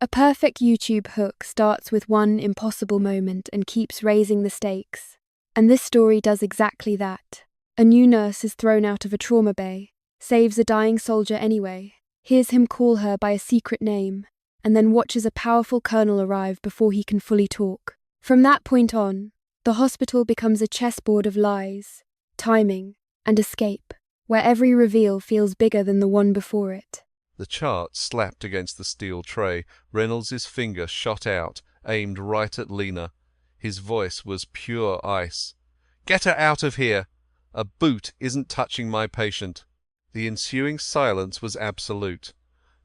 A perfect YouTube hook starts with one impossible moment and keeps raising the stakes. And this story does exactly that. A new nurse is thrown out of a trauma bay, saves a dying soldier anyway, hears him call her by a secret name, and then watches a powerful colonel arrive before he can fully talk. From that point on, the hospital becomes a chessboard of lies, timing, and escape, where every reveal feels bigger than the one before it. The chart slapped against the steel tray. Reynolds's finger shot out, aimed right at Lena. His voice was pure ice. "Get her out of here! A boot isn't touching my patient." The ensuing silence was absolute.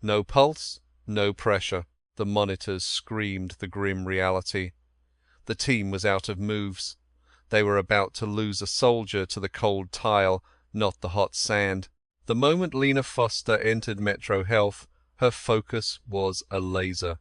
No pulse, no pressure. The monitors screamed the grim reality. The team was out of moves. They were about to lose a soldier to the cold tile, not the hot sand. The moment Lena Foster entered Metro Health, her focus was a laser.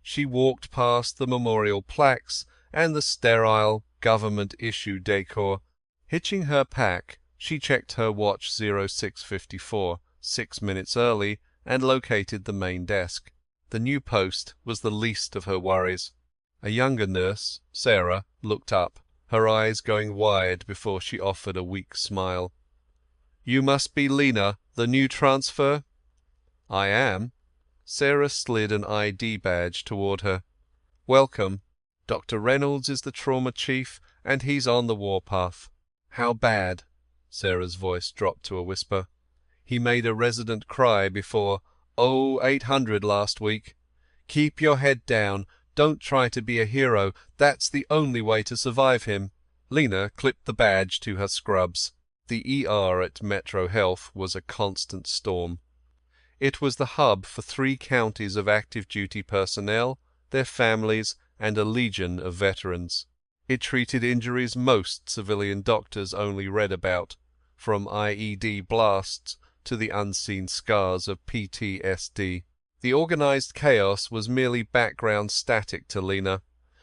She walked past the memorial plaques and the sterile government-issue decor. Hitching her pack, she checked her watch 0654, 6 minutes early, and located the main desk. The new post was the least of her worries. A younger nurse, Sarah, looked up, her eyes going wide before she offered a weak smile. "You must be Lena, the new transfer?" "I am." Sarah slid an ID badge toward her. "Welcome. Dr. Reynolds is the trauma chief, and he's on the warpath." "How bad?" Sarah's voice dropped to a whisper. "He made a resident cry before 0800 last week. Keep your head down. Don't try to be a hero. That's the only way to survive him." Lena clipped the badge to her scrubs. The ER at Metro Health was a constant storm. It was the hub for 3 counties of active duty personnel, their families, and a legion of veterans. It treated injuries most civilian doctors only read about, from IED blasts to the unseen scars of PTSD. The organized chaos was merely background static to Lena.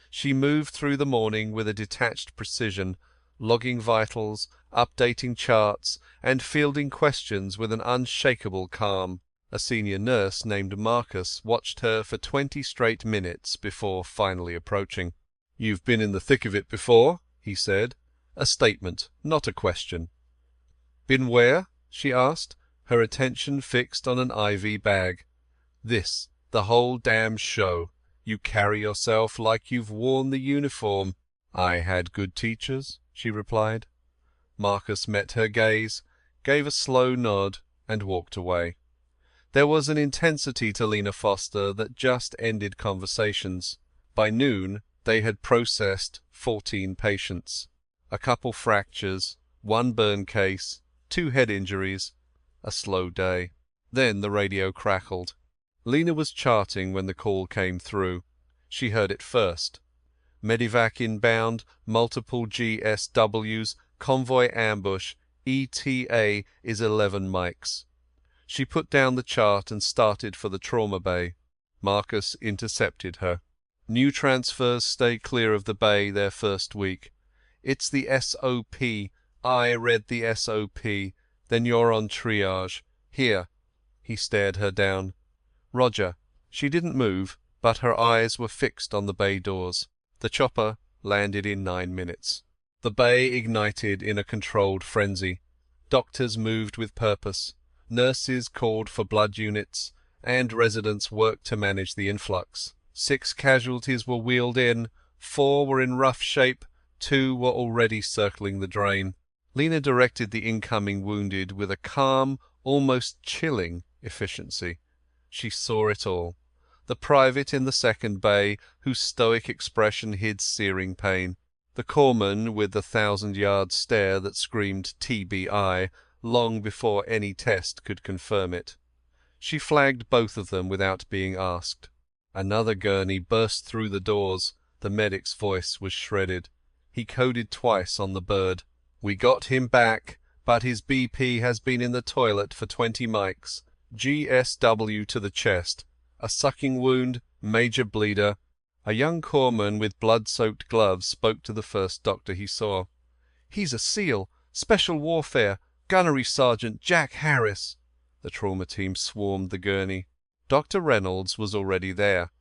She moved through the morning with a detached precision, logging vitals, updating charts, and fielding questions with an unshakable calm. A senior nurse named Marcus watched her for 20 straight minutes before finally approaching. "You've been in the thick of it before," he said. A statement, not a question. "Been where?" she asked, her attention fixed on an IV bag. "This, the whole damn show. You carry yourself like you've worn the uniform." "I had good teachers," she replied. Marcus met her gaze, gave a slow nod, and walked away. There was an intensity to Lena Foster that just ended conversations. By noon, they had processed 14 patients. A couple fractures, 1 burn case, 2 head injuries. A slow day. Then the radio crackled. Lena was charting when the call came through. She heard it first. Medivac inbound, multiple GSWs, convoy ambush, ETA is 11 mics. She put down the chart and started for the trauma bay. Marcus intercepted her. "New transfers stay clear of the bay their first week. It's the SOP. I read the SOP. Then you're on triage. Here." He stared her down. "Roger." She didn't move, but her eyes were fixed on the bay doors. The chopper landed in 9 minutes. The bay ignited in a controlled frenzy. Doctors moved with purpose. Nurses called for blood units, and residents worked to manage the influx. 6 casualties were wheeled in, 4 were in rough shape, 2 were already circling the drain. Lena directed the incoming wounded with a calm, almost chilling efficiency. She saw it all. The private in the second bay, whose stoic expression hid searing pain. The corpsman with the 1,000-yard stare that screamed TBI long before any test could confirm it. She flagged both of them without being asked. Another gurney burst through the doors. The medic's voice was shredded. He coded twice on the bird. "We got him back, but his BP has been in the toilet for 20 mics. GSW to the chest. A sucking wound, major bleeder." A young corpsman with blood-soaked gloves spoke to the first doctor he saw. "He's a SEAL, Special Warfare, Gunnery Sergeant Jack Harris." The trauma team swarmed the gurney. Dr. Reynolds was already there.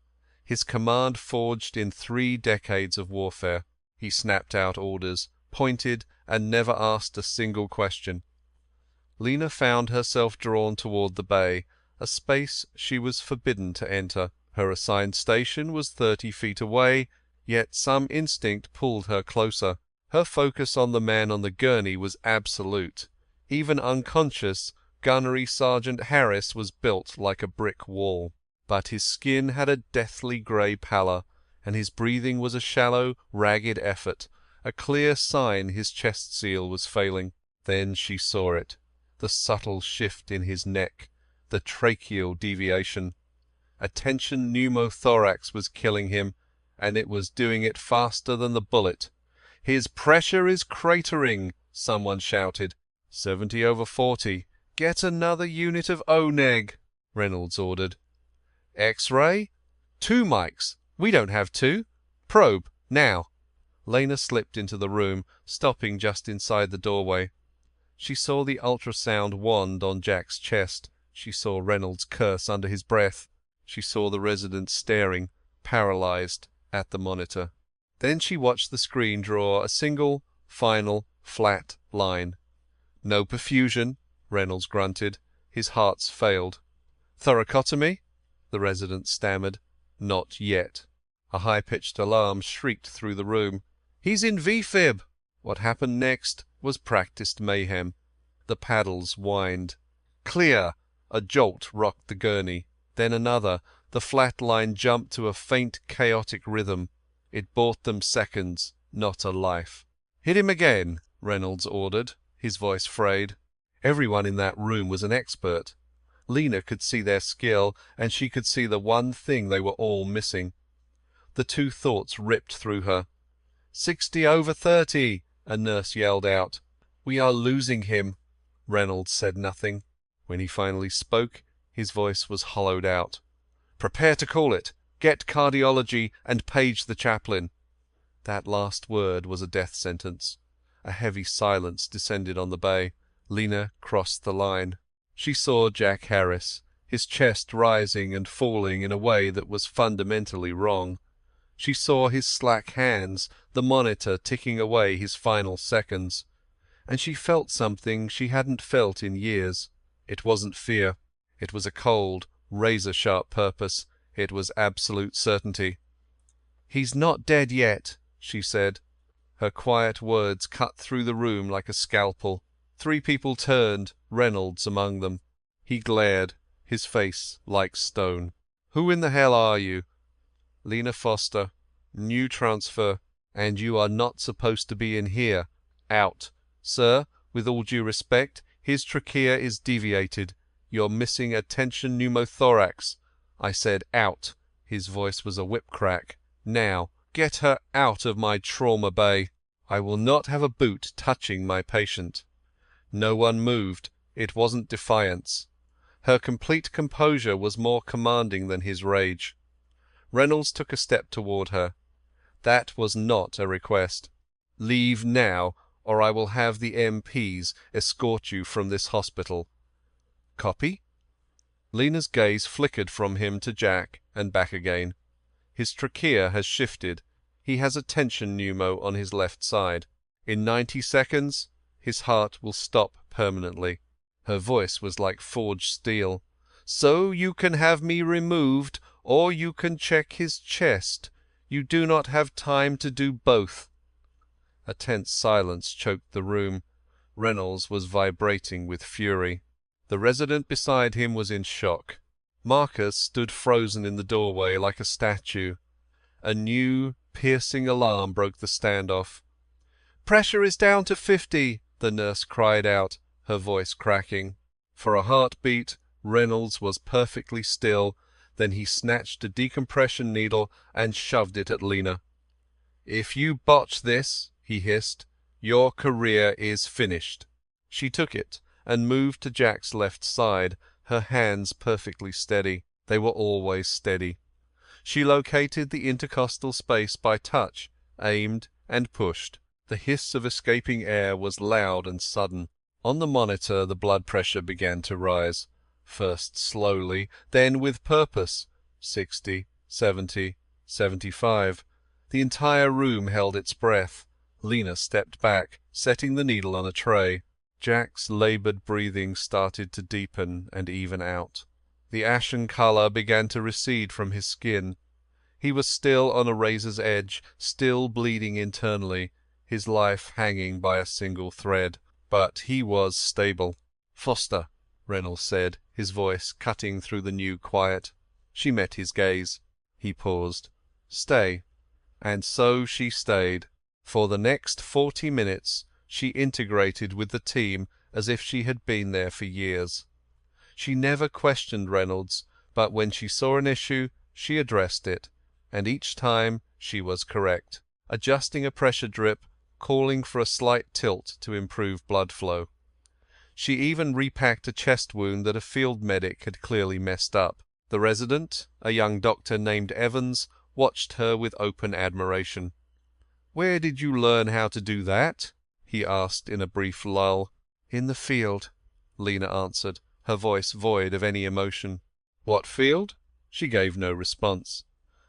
his command forged in 3 decades of warfare. He snapped out orders, pointed, and never asked a single question. Lena found herself drawn toward the bay, a space she was forbidden to enter. Her assigned station was 30 feet away, yet some instinct pulled her closer. Her focus on the man on the gurney was absolute. Even unconscious, Gunnery Sergeant Harris was built like a brick wall. But his skin had a deathly grey pallor, and his breathing was a shallow, ragged effort, a clear sign his chest seal was failing. Then she saw it, the subtle shift in his neck, the tracheal deviation. A tension pneumothorax was killing him, and it was doing it faster than the bullet. "His pressure is cratering," someone shouted. 70/40. "Get another unit of O-neg," Reynolds ordered. "X-ray? 2 mics. We don't have 2. Probe, now." Lena slipped into the room, stopping just inside the doorway. She saw the ultrasound wand on Jack's chest. She saw Reynolds curse under his breath. She saw the resident staring, paralyzed, at the monitor. Then she watched the screen draw a single, final, flat line. "No perfusion," Reynolds grunted. His heart's failed. "Thoracotomy?" the resident stammered. "Not yet." A high-pitched alarm shrieked through the room. "He's in V-fib!" What happened next was practiced mayhem. The paddles whined. "Clear!" A jolt rocked the gurney. Then another. The flat line jumped to a faint, chaotic rhythm. It bought them seconds, not a life. "Hit him again," Reynolds ordered, his voice frayed. Everyone in that room was an expert. Lena could see their skill, and she could see the one thing they were all missing. The 2 thoughts ripped through her. 60/30, a nurse yelled out. "We are losing him." Reynolds said nothing. When he finally spoke, his voice was hollowed out. "Prepare to call it. Get cardiology and page the chaplain." That last word was a death sentence. A heavy silence descended on the bay. Lena crossed the line. She saw Jack Harris, his chest rising and falling in a way that was fundamentally wrong. She saw his slack hands, the monitor ticking away his final seconds. And she felt something she hadn't felt in years. It wasn't fear. It was a cold, razor-sharp purpose. It was absolute certainty. "He's not dead yet," she said. Her quiet words cut through the room like a scalpel. 3 people turned, Reynolds among them. He glared, his face like stone. "Who in the hell are you?" "Lena Foster. New transfer. And you are not supposed to be in here. Out. Sir, with all due respect, his trachea is deviated. You're missing a tension pneumothorax. I said out." His voice was a whip crack. "Now, get her out of my trauma bay. I will not have a boot touching my patient." No one moved. It wasn't defiance. Her complete composure was more commanding than his rage. Reynolds took a step toward her. That was not a request. "Leave now, or I will have the MPs escort you from this hospital." "Copy?" Lena's gaze flickered from him to Jack and back again. "His trachea has shifted. He has a tension pneumo on his left side. In 90 seconds, his heart will stop permanently." Her voice was like forged steel. "So you can have me removed, or you can check his chest. You do not have time to do both." A tense silence choked the room. Reynolds was vibrating with fury. The resident beside him was in shock. Marcus stood frozen in the doorway like a statue. A new, piercing alarm broke the standoff. "Pressure is down to 50, the nurse cried out, her voice cracking. For a heartbeat, Reynolds was perfectly still, then he snatched a decompression needle and shoved it at Lena. "If you botch this," he hissed, "your career is finished." She took it and moved to Jack's left side, her hands perfectly steady. They were always steady. She located the intercostal space by touch, aimed, and pushed. The hiss of escaping air was loud and sudden. On the monitor the blood pressure began to rise, first slowly, then with purpose. 60, 70, 75. The entire room held its breath. Lena stepped back, setting the needle on a tray. Jack's laboured breathing started to deepen and even out. The ashen colour began to recede from his skin. He was still on a razor's edge, still bleeding internally, his life hanging by a single thread. But he was stable. "Foster," Reynolds said, his voice cutting through the new quiet. She met his gaze. He paused. "Stay." And so she stayed. For the next 40 minutes she integrated with the team as if she had been there for years. She never questioned Reynolds, but when she saw an issue, she addressed it, and each time she was correct, adjusting a pressure drip, calling for a slight tilt to improve blood flow. She even repacked a chest wound that a field medic had clearly messed up. The resident, a young doctor named Evans, watched her with open admiration. "Where did you learn how to do that?" he asked in a brief lull. "In the field," Lena answered, her voice void of any emotion. "What field?" She gave no response.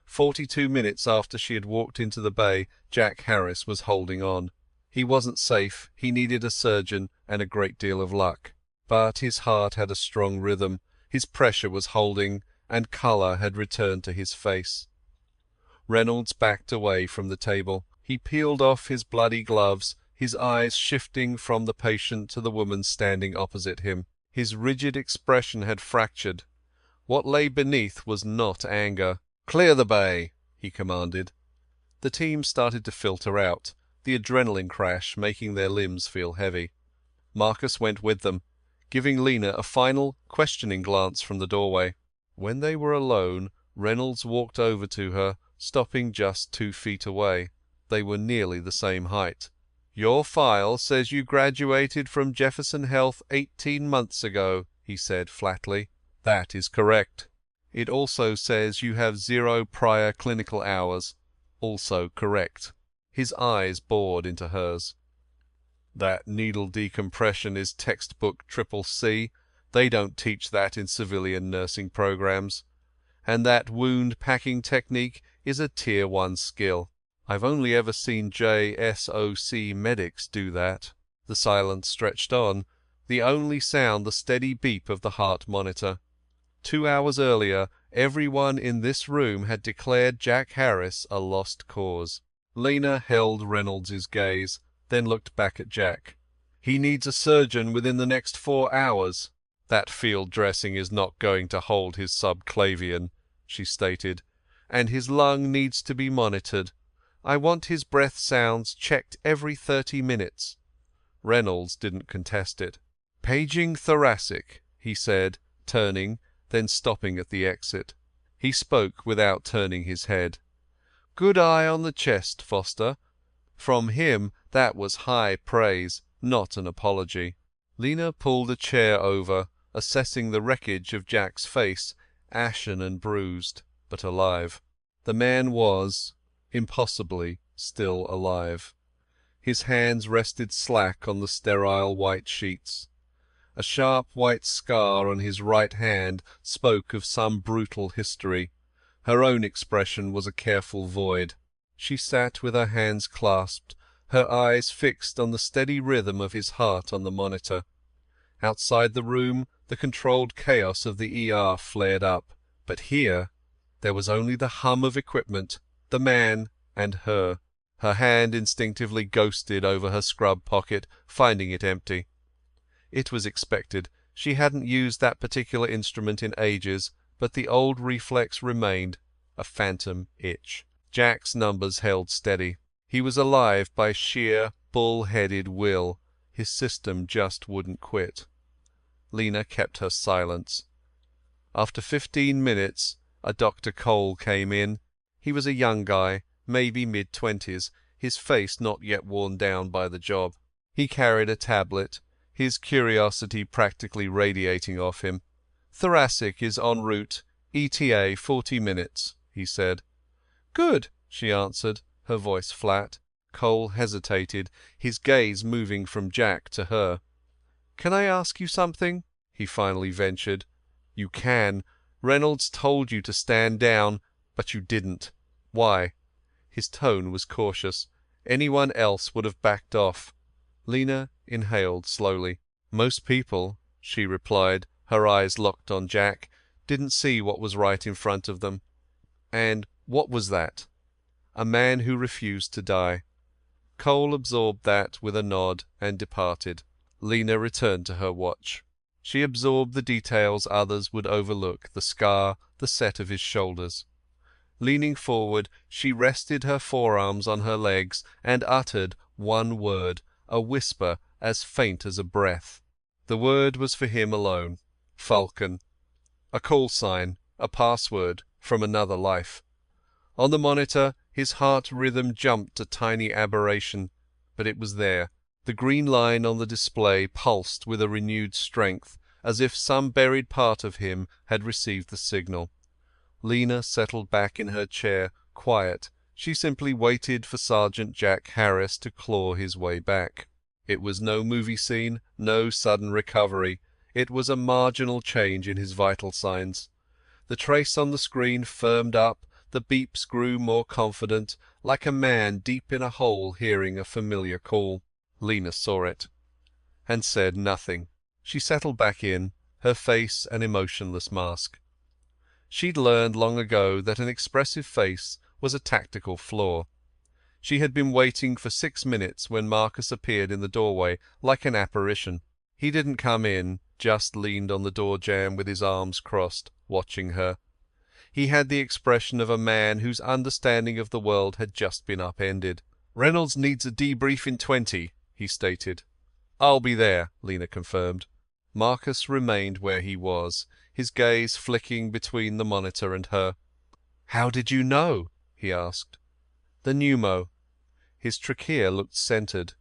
42 minutes after she had walked into the bay, Jack Harris was holding on. He wasn't safe, he needed a surgeon and a great deal of luck. But his heart had a strong rhythm, his pressure was holding, and colour had returned to his face. Reynolds backed away from the table. He peeled off his bloody gloves, his eyes shifting from the patient to the woman standing opposite him. His rigid expression had fractured. What lay beneath was not anger. "Clear the bay," he commanded. The team started to filter out, the adrenaline crash making their limbs feel heavy. Marcus went with them, giving Lena a final, questioning glance from the doorway. When they were alone, Reynolds walked over to her, stopping just 2 feet away. They were nearly the same height. "Your file says you graduated from Jefferson Health 18 months ago," he said flatly. "That is correct." "It also says you have 0 prior clinical hours." "Also correct." His eyes bored into hers. "That needle decompression is textbook CCC. They don't teach that in civilian nursing programs. And that wound packing technique is a Tier 1 skill. I've only ever seen JSOC medics do that." The silence stretched on, the only sound the steady beep of the heart monitor. 2 hours earlier, everyone in this room had declared Jack Harris a lost cause. Lena held Reynolds's gaze, then looked back at Jack. "He needs a surgeon within the next 4 hours. That field dressing is not going to hold his subclavian," she stated, "and his lung needs to be monitored. I want his breath sounds checked every 30 minutes. Reynolds didn't contest it. "Paging thoracic," he said, turning, then stopping at the exit. He spoke without turning his head. "Good eye on the chest, Foster." From him that was high praise, not an apology. Lena pulled a chair over, assessing the wreckage of Jack's face, ashen and bruised, but alive. The man was, impossibly, still alive. His hands rested slack on the sterile white sheets. A sharp white scar on his right hand spoke of some brutal history. Her own expression was a careful void. She sat with her hands clasped, her eyes fixed on the steady rhythm of his heart on the monitor. Outside the room, the controlled chaos of the ER flared up. But here, there was only the hum of equipment, the man, and her. Her hand instinctively ghosted over her scrub pocket, finding it empty. It was expected. She hadn't used that particular instrument in ages, but the old reflex remained, a phantom itch. Jack's numbers held steady. He was alive by sheer, bull-headed will. His system just wouldn't quit. Lena kept her silence. After 15 minutes, a Dr. Cole came in. He was a young guy, maybe mid-20s, his face not yet worn down by the job. He carried a tablet, his curiosity practically radiating off him. "Thoracic is en route, ETA 40 minutes, he said. "Good," she answered, her voice flat. Cole hesitated, his gaze moving from Jack to her. "Can I ask you something?" he finally ventured. "You can. Reynolds told you to stand down. But you didn't. Why? His tone was cautious. Anyone else would have backed off. Lena inhaled slowly. Most people, she replied, her eyes locked on Jack, didn't see what was right in front of them. And what was that? A man who refused to die. Cole absorbed that with a nod and departed. Lena returned to her watch. She absorbed the details others would overlook, the scar, the set of his shoulders. Leaning forward, she rested her forearms on her legs and uttered one word, a whisper as faint as a breath. The word was for him alone. Falcon. A call sign, a password from another life. On the monitor, his heart rhythm jumped a tiny aberration, but it was there. The green line on the display pulsed with a renewed strength, as if some buried part of him had received the signal. Lena settled back in her chair, quiet. She simply waited for Sergeant Jack Harris to claw his way back. It was no movie scene, no sudden recovery. It was a marginal change in his vital signs. The trace on the screen firmed up, the beeps grew more confident, like a man deep in a hole hearing a familiar call. Lena saw it, and said nothing. She settled back in, her face an emotionless mask. She'd learned long ago that an expressive face was a tactical flaw. She had been waiting for 6 minutes when Marcus appeared in the doorway, like an apparition. He didn't come in, just leaned on the door jamb with his arms crossed, watching her. He had the expression of a man whose understanding of the world had just been upended. "Reynolds needs a debrief in 20, he stated. "I'll be there," Lena confirmed. Marcus remained where he was, his gaze flicking between the monitor and her. "How did you know?" he asked. "The pneumo." His trachea looked centered.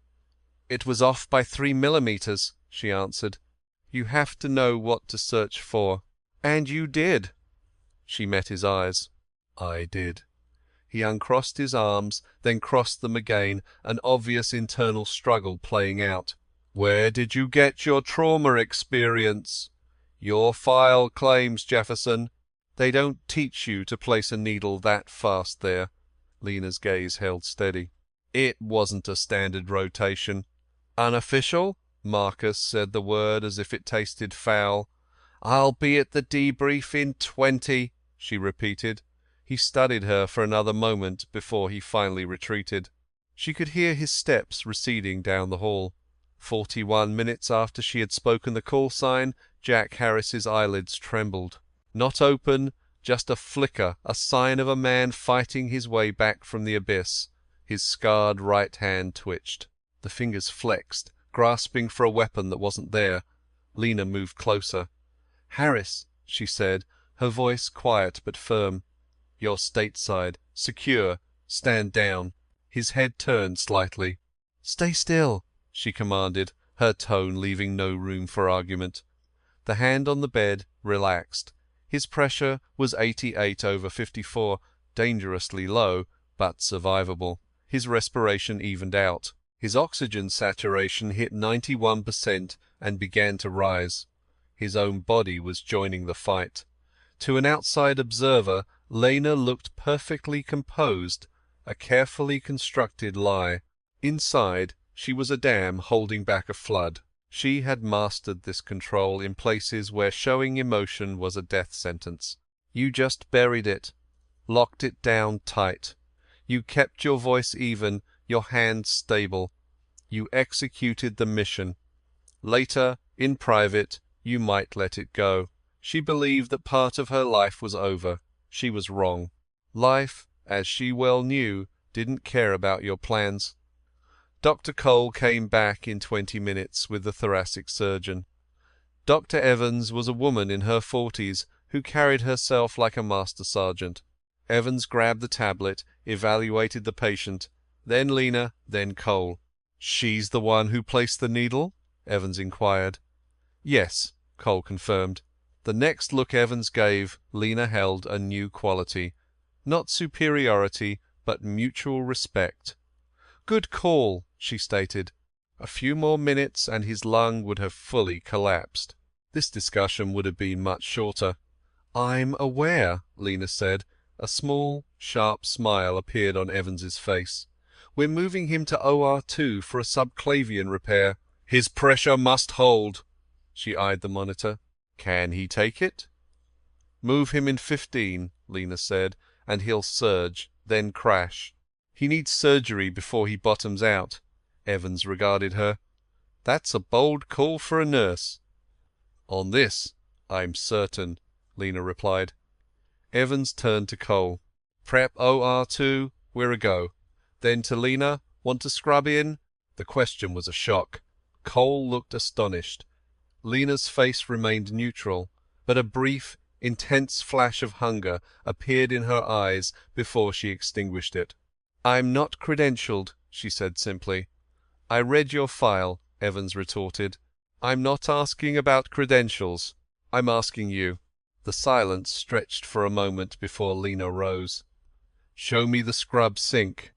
"It was off by 3 millimeters," she answered. "You have to know what to search for." "And you did." She met his eyes. "I did." He uncrossed his arms, then crossed them again, an obvious internal struggle playing out. "Where did you get your trauma experience?" "Your file claims, Jefferson." "They don't teach you to place a needle that fast there." Lena's gaze held steady. "It wasn't a standard rotation." "Unofficial?" Marcus said the word as if it tasted foul. "I'll be at the debrief in 20, she repeated. He studied her for another moment before he finally retreated. She could hear his steps receding down the hall. 41 minutes after she had spoken the call sign, Jack Harris's eyelids trembled. Not open, just a flicker, a sign of a man fighting his way back from the abyss. His scarred right hand twitched. The fingers flexed, grasping for a weapon that wasn't there. Lena moved closer. "Harris," she said, her voice quiet but firm. "You're stateside. Secure. Stand down." His head turned slightly. "Stay still," she commanded, her tone leaving no room for argument. The hand on the bed relaxed. His pressure was 88/54, dangerously low, but survivable. His respiration evened out. His oxygen saturation hit 91% and began to rise. His own body was joining the fight. To an outside observer, Lena looked perfectly composed, a carefully constructed lie. Inside, she was a dam holding back a flood. She had mastered this control in places where showing emotion was a death sentence. You just buried it, locked it down tight. You kept your voice even, your hands stable. You executed the mission. Later, in private, you might let it go. She believed that part of her life was over. She was wrong. Life, as she well knew, didn't care about your plans. Dr. Cole came back in 20 minutes with the thoracic surgeon. Dr. Evans was a woman in her 40s who carried herself like a master sergeant. Evans grabbed the tablet, evaluated the patient, then Lena, then Cole. "She's the one who placed the needle?" Evans inquired. "Yes," Cole confirmed. The next look Evans gave, Lena held a new quality. Not superiority, but mutual respect. "Good call," she stated. A few more minutes and his lung would have fully collapsed. This discussion would have been much shorter. "I'm aware," Lena said. A small, sharp smile appeared on Evans's face. "We're moving him to OR2 for a subclavian repair. His pressure must hold." She eyed the monitor. "Can he take it?" "Move him in 15, Lena said, "and he'll surge, then crash. He needs surgery before he bottoms out." Evans regarded her. "That's a bold call for a nurse." "On this, I'm certain," Lena replied. Evans turned to Cole. "Prep OR2, we're a go." Then to Lena, "Want to scrub in?" The question was a shock. Cole looked astonished. Lena's face remained neutral, but a brief, intense flash of hunger appeared in her eyes before she extinguished it. "I'm not credentialed," she said simply. "I read your file," Evans retorted. "I'm not asking about credentials. I'm asking you." The silence stretched for a moment before Lena rose. "Show me the scrub sink."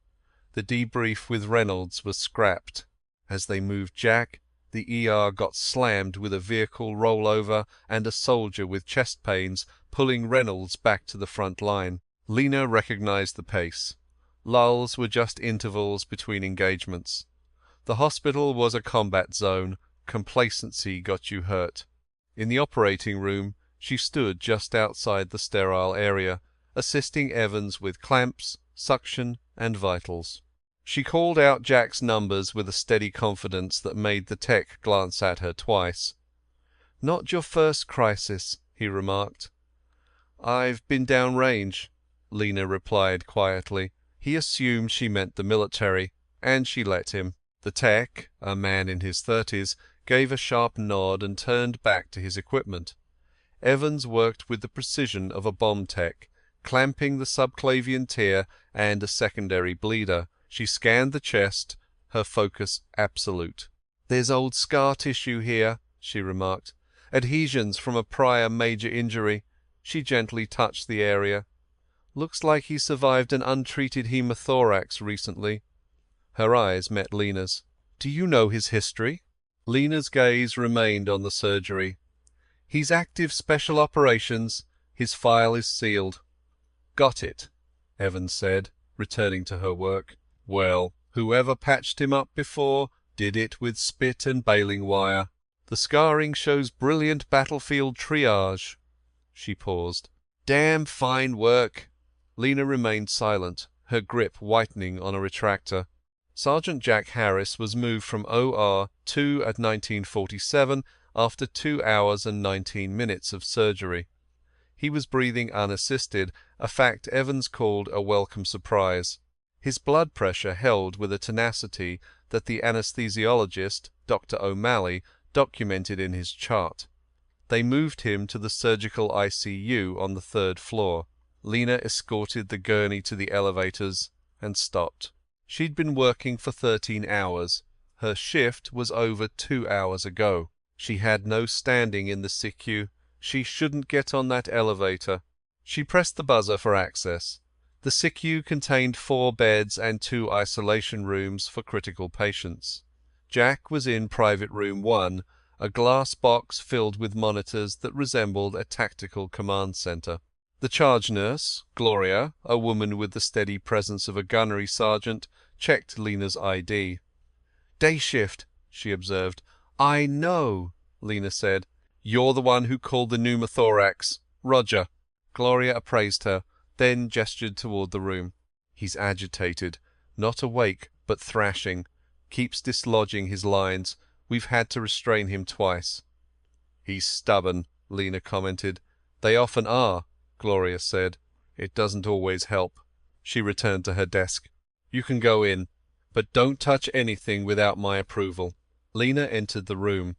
The debrief with Reynolds was scrapped. As they moved Jack, the ER got slammed with a vehicle rollover and a soldier with chest pains pulling Reynolds back to the front line. Lena recognized the pace. Lulls were just intervals between engagements. The hospital was a combat zone. Complacency got you hurt. In the operating room, she stood just outside the sterile area, assisting Evans with clamps, suction, and vitals. She called out Jack's numbers with a steady confidence that made the tech glance at her twice. "Not your first crisis," he remarked. "I've been downrange," Lena replied quietly. He assumed she meant the military, and she let him. The tech, a man in his 30s, gave a sharp nod and turned back to his equipment. Evans worked with the precision of a bomb tech, clamping the subclavian tear and a secondary bleeder. She scanned the chest, her focus absolute. "There's old scar tissue here," she remarked. "Adhesions from a prior major injury." She gently touched the area. "Looks like he survived an untreated hemothorax recently." Her eyes met Lena's. "Do you know his history?" Lena's gaze remained on the surgery. "He's active special operations. His file is sealed." "Got it," Evans said, returning to her work. "Well, whoever patched him up before did it with spit and baling wire. The scarring shows brilliant battlefield triage." She paused. "Damn fine work." Lena remained silent, her grip whitening on a retractor. Sergeant Jack Harris was moved from OR2 at 1947 after 2 hours and 19 minutes of surgery. He was breathing unassisted, a fact Evans called a welcome surprise. His blood pressure held with a tenacity that the anesthesiologist, Dr. O'Malley, documented in his chart. They moved him to the surgical ICU on the 3rd floor. Lena escorted the gurney to the elevators and stopped. She'd been working for 13 hours. Her shift was over 2 hours ago. She had no standing in the SICU. She shouldn't get on that elevator. She pressed the buzzer for access. The SICU contained 4 beds and 2 isolation rooms for critical patients. Jack was in Private Room 1, a glass box filled with monitors that resembled a tactical command center. The charge nurse, Gloria, a woman with the steady presence of a gunnery sergeant, checked Lena's ID. "Day shift," she observed. "I know," Lena said. "You're the one who called the pneumothorax. Roger." Gloria appraised her, then gestured toward the room. "He's agitated. Not awake, but thrashing. Keeps dislodging his lines. We've had to restrain him twice." "He's stubborn," Lena commented. "They often are," Gloria said. "It doesn't always help." She returned to her desk. "You can go in, but don't touch anything without my approval." Lena entered the room.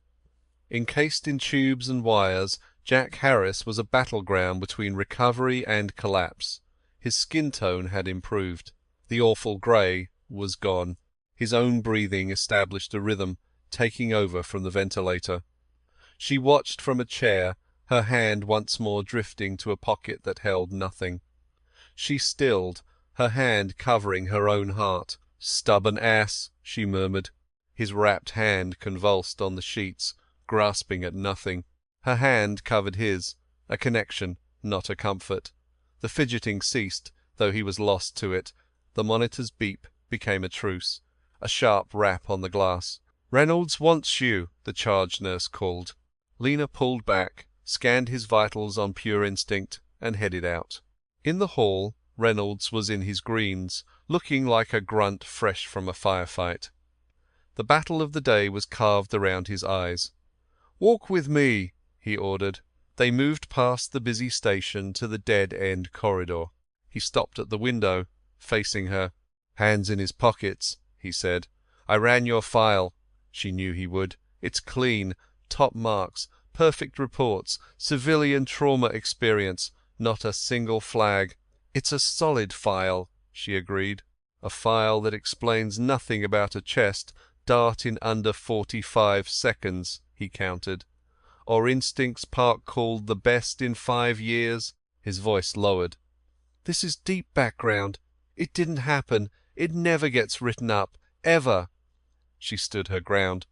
Encased in tubes and wires, Jack Harris was a battleground between recovery and collapse. His skin tone had improved. The awful grey was gone. His own breathing established a rhythm, taking over from the ventilator. She watched from a chair, her hand once more drifting to a pocket that held nothing. She stilled, her hand covering her own heart. "Stubborn ass," she murmured. His wrapped hand convulsed on the sheets, grasping at nothing. Her hand covered his, a connection, not a comfort. The fidgeting ceased, though he was lost to it. The monitor's beep became a truce, a sharp rap on the glass. "Reynolds wants you," the charge nurse called. Lena pulled back, scanned his vitals on pure instinct, and headed out. In the hall, Reynolds was in his greens, looking like a grunt fresh from a firefight. The battle of the day was carved around his eyes. "Walk with me," he ordered. They moved past the busy station to the dead-end corridor. He stopped at the window, facing her. "Hands in his pockets," he said. "I ran your file." She knew he would. "It's clean. Top marks. Perfect reports. Civilian trauma experience. Not a single flag." "It's a solid file," she agreed. "A file that explains nothing about a chest dart in under 45 seconds," he countered. "Or instincts Park called the best in 5 years." His voice lowered. "This is deep background. It didn't happen. It never gets written up. Ever." She stood her ground.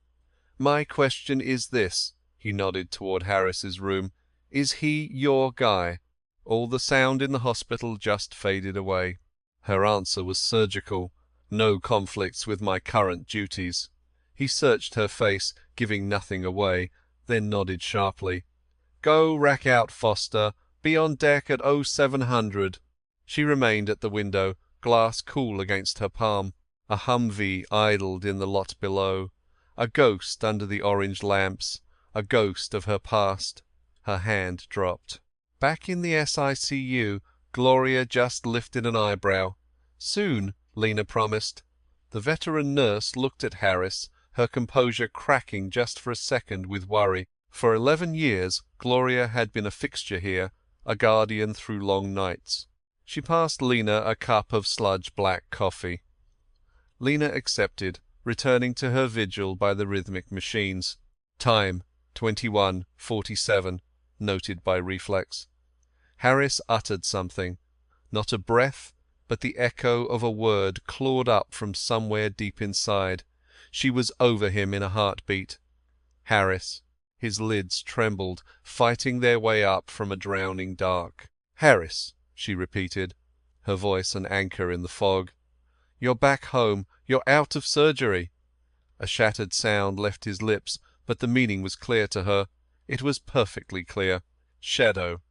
"My question is this," he nodded toward Harris's room. "Is he your guy?" All the sound in the hospital just faded away. Her answer was surgical. "No conflicts with my current duties." He searched her face, giving nothing away, then nodded sharply. "Go rack out, Foster. Be on deck at 0700. She remained at the window, glass cool against her palm. A Humvee idled in the lot below. A ghost under the orange lamps. A ghost of her past. Her hand dropped. Back in the SICU, Gloria just lifted an eyebrow. "Soon," Lena promised. The veteran nurse looked at Harris, her composure cracking just for a second with worry. For 11 years, Gloria had been a fixture here, a guardian through long nights. She passed Lena a cup of sludge-black coffee. Lena accepted, returning to her vigil by the rhythmic machines. Time, 21:47, noted by reflex. Harris uttered something. Not a breath, but the echo of a word clawed up from somewhere deep inside. She was over him in a heartbeat. Harris. His lids trembled, fighting their way up from a drowning dark. "Harris," she repeated, her voice an anchor in the fog. "You're back home. You're out of surgery." A shattered sound left his lips, but the meaning was clear to her. It was perfectly clear. Shadow.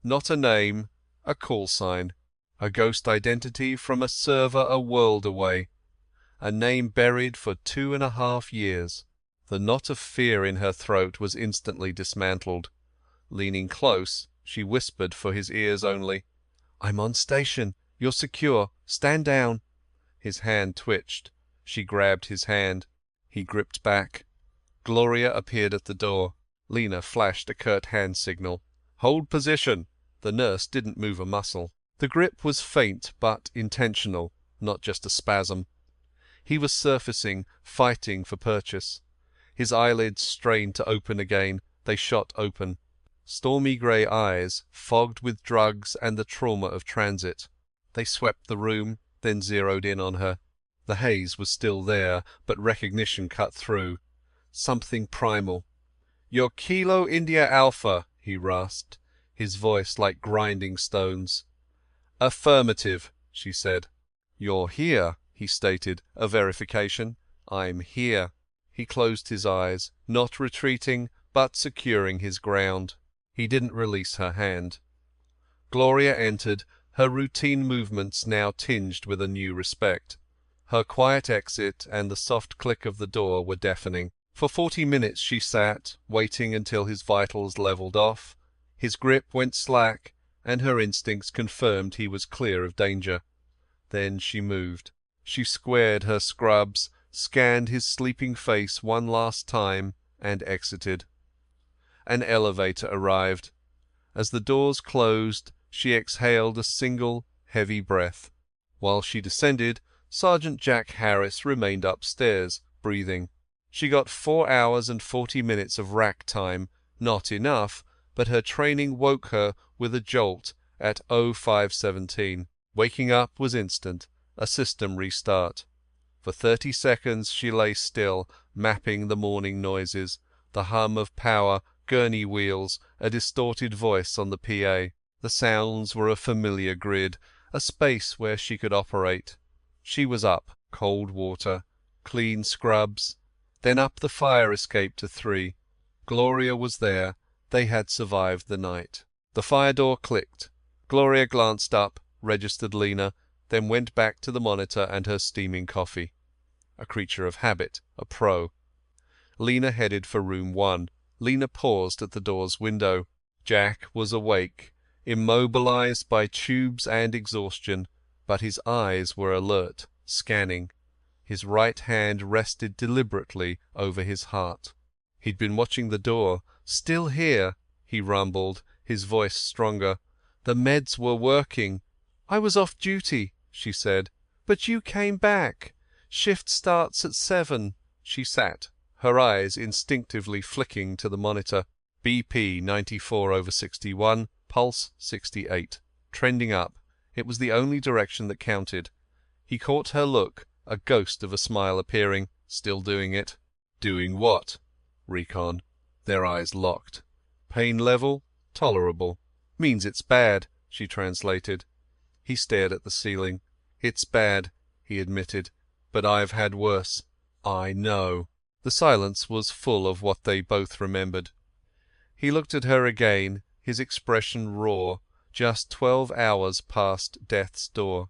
Not a name, a call sign. A ghost identity from a server a world away. A name buried for 2.5 years. The knot of fear in her throat was instantly dismantled. Leaning close, she whispered for his ears only, "I'm on station. You're secure. Stand down." His hand twitched. She grabbed his hand. He gripped back. Gloria appeared at the door. Lena flashed a curt hand signal. "Hold position." The nurse didn't move a muscle. The grip was faint but intentional, not just a spasm. He was surfacing, fighting for purchase. His eyelids strained to open again. They shot open. Stormy grey eyes, fogged with drugs and the trauma of transit. They swept the room, then zeroed in on her. The haze was still there, but recognition cut through. Something primal. "You're Kilo India Alpha," he rasped, his voice like grinding stones. "Affirmative," she said. "You're here," he stated, a verification. "I'm here." He closed his eyes, not retreating, but securing his ground. He didn't release her hand. Gloria entered, her routine movements now tinged with a new respect. Her quiet exit and the soft click of the door were deafening. For 40 minutes she sat, waiting until his vitals leveled off. His grip went slack, and her instincts confirmed he was clear of danger. Then she moved. She squared her scrubs, scanned his sleeping face one last time, and exited. An elevator arrived. As the doors closed, she exhaled a single, heavy breath. While she descended, Sergeant Jack Harris remained upstairs, breathing. She got 4 hours and 40 minutes of rack time, not enough, but her training woke her with a jolt at 0517. Waking up was instant, a system restart. For 30 seconds she lay still, mapping the morning noises, the hum of power, gurney wheels, a distorted voice on the PA. The sounds were a familiar grid, a space where she could operate. She was up, cold water, clean scrubs, then up the fire escape to 3. Gloria was there. They had survived the night. The fire door clicked. Gloria glanced up, registered Lena, then went back to the monitor and her steaming coffee. A creature of habit, a pro. Lena headed for room 1. Lena paused at the door's window. Jack was awake, immobilized by tubes and exhaustion, but his eyes were alert, scanning. His right hand rested deliberately over his heart. He'd been watching the door. "Still here," he rumbled, his voice stronger. "The meds were working." "I was off duty," she said. "But you came back. Shift starts at 7. She sat, her eyes instinctively flicking to the monitor. BP 94/61, pulse 68. Trending up. It was the only direction that counted. He caught her look, a ghost of a smile appearing. Still doing it. Doing what? Recon. Their eyes locked. Pain level? Tolerable. Means it's bad, she translated. He stared at the ceiling. It's bad, he admitted, but I've had worse. I know. The silence was full of what they both remembered. He looked at her again, his expression raw, just 12 hours past death's door.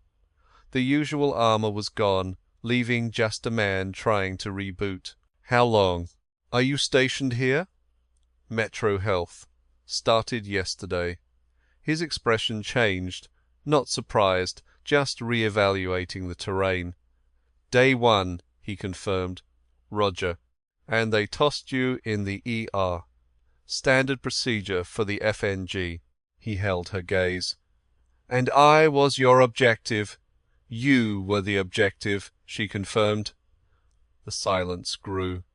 The usual armor was gone, leaving just a man trying to reboot. How long? Are you stationed here? Metro Health. Started yesterday. His expression changed, not surprised, just re-evaluating the terrain. Day 1, he confirmed. Roger. And they tossed you in the ER. Standard procedure for the FNG. He held her gaze. And I was your objective. You were the objective, she confirmed. The silence grew.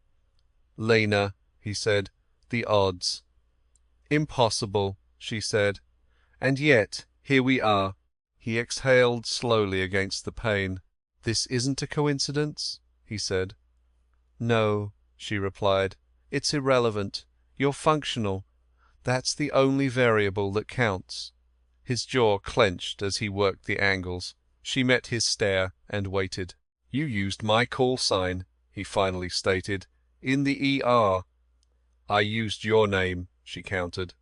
Lena, he said, the odds. Impossible, she said. And yet, here we are. He exhaled slowly against the pain. This isn't a coincidence, he said. No, she replied. It's irrelevant. You're functional. That's the only variable that counts. His jaw clenched as he worked the angles. She met his stare and waited. You used my call sign, he finally stated. In the ER. I used your name, she countered.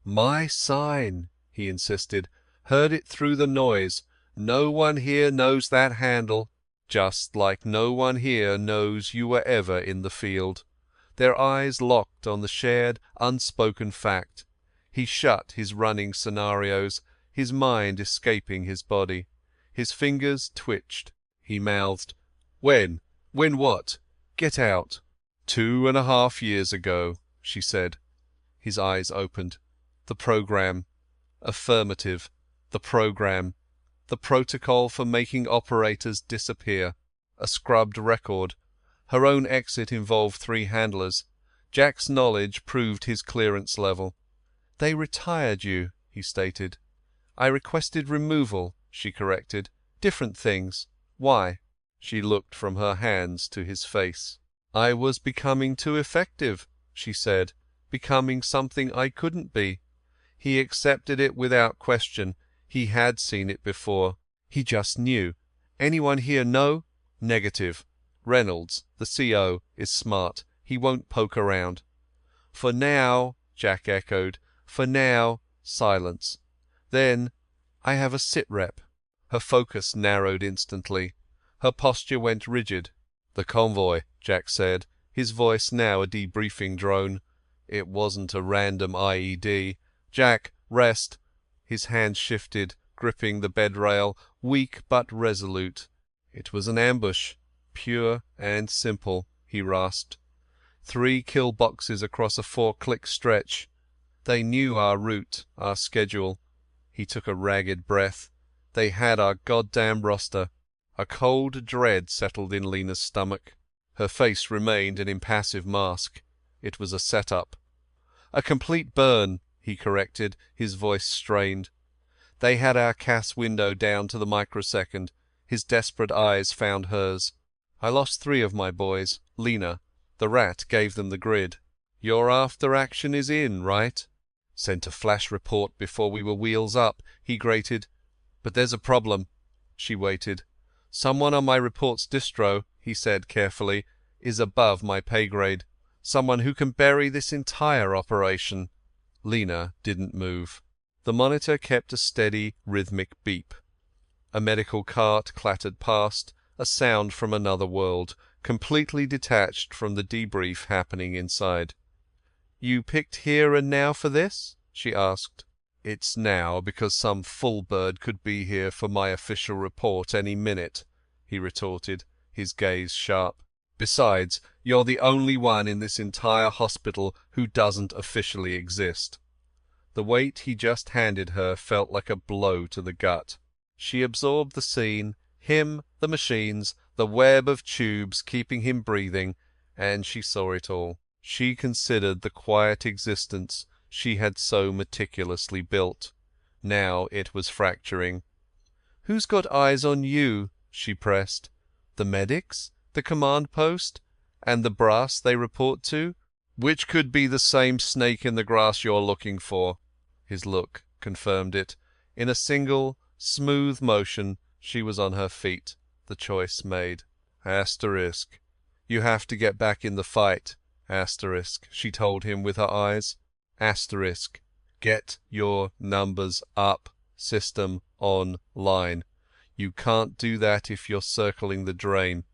My sign, he insisted. Heard it through the noise. No one here knows that handle. Just like no one here knows you were ever in the field. Their eyes locked on the shared, unspoken fact. He shut his running scenarios, his mind escaping his body. His fingers twitched. He mouthed, When? When what? Get out. 2.5 years ago, she said. His eyes opened. The program. Affirmative. The program. The protocol for making operators disappear. A scrubbed record. Her own exit involved 3 handlers. Jack's knowledge proved his clearance level. They retired you, he stated. I requested removal, she corrected. Different things. Why? She looked from her hands to his face. I was becoming too effective, she said. Becoming something I couldn't be. He accepted it without question. He had seen it before. He just knew. Anyone here know? Negative. Reynolds, the CO, is smart. He won't poke around. For now, Jack echoed. For now, silence. Then, I have a sit rep. Her focus narrowed instantly. Her posture went rigid. The convoy, Jack said, his voice now a debriefing drone. It wasn't a random IED. Jack, rest. His hand shifted, gripping the bed rail, weak but resolute. It was an ambush. Pure and simple, he rasped. 3 kill boxes across a 4-click stretch. They knew our route, our schedule. He took a ragged breath. They had our goddamn roster. A cold dread settled in Lena's stomach. Her face remained an impassive mask. It was a setup. A complete burn, he corrected, his voice strained. They had our CAS window down to the microsecond. His desperate eyes found hers. I lost 3 of my boys. Lena. The rat gave them the grid. Your after action is in, right? Sent a flash report before we were wheels up, he grated. But there's a problem. She waited. Someone on my report's distro, he said carefully, is above my pay grade. Someone who can bury this entire operation. Lena didn't move. The monitor kept a steady, rhythmic beep. A medical cart clattered past, a sound from another world, completely detached from the debrief happening inside. "You picked here and now for this?" she asked. "It's now because some fool bird could be here for my official report any minute," he retorted, his gaze sharp. "Besides, you're the only one in this entire hospital who doesn't officially exist." The weight he just handed her felt like a blow to the gut. She absorbed the scene, him, the machines, the web of tubes keeping him breathing, and she saw it all. She considered the quiet existence she had so meticulously built. Now it was fracturing. "Who's got eyes on you?" she pressed. "The medics? The command post? And the brass they report to? Which could be the same snake in the grass you're looking for?" His look confirmed it. In a single, smooth motion she was on her feet, the choice made. Asterisk. "You have to get back in the fight." Asterisk, she told him with her eyes. Asterisk. "Get your numbers up. System online. You can't do that if you're circling the drain.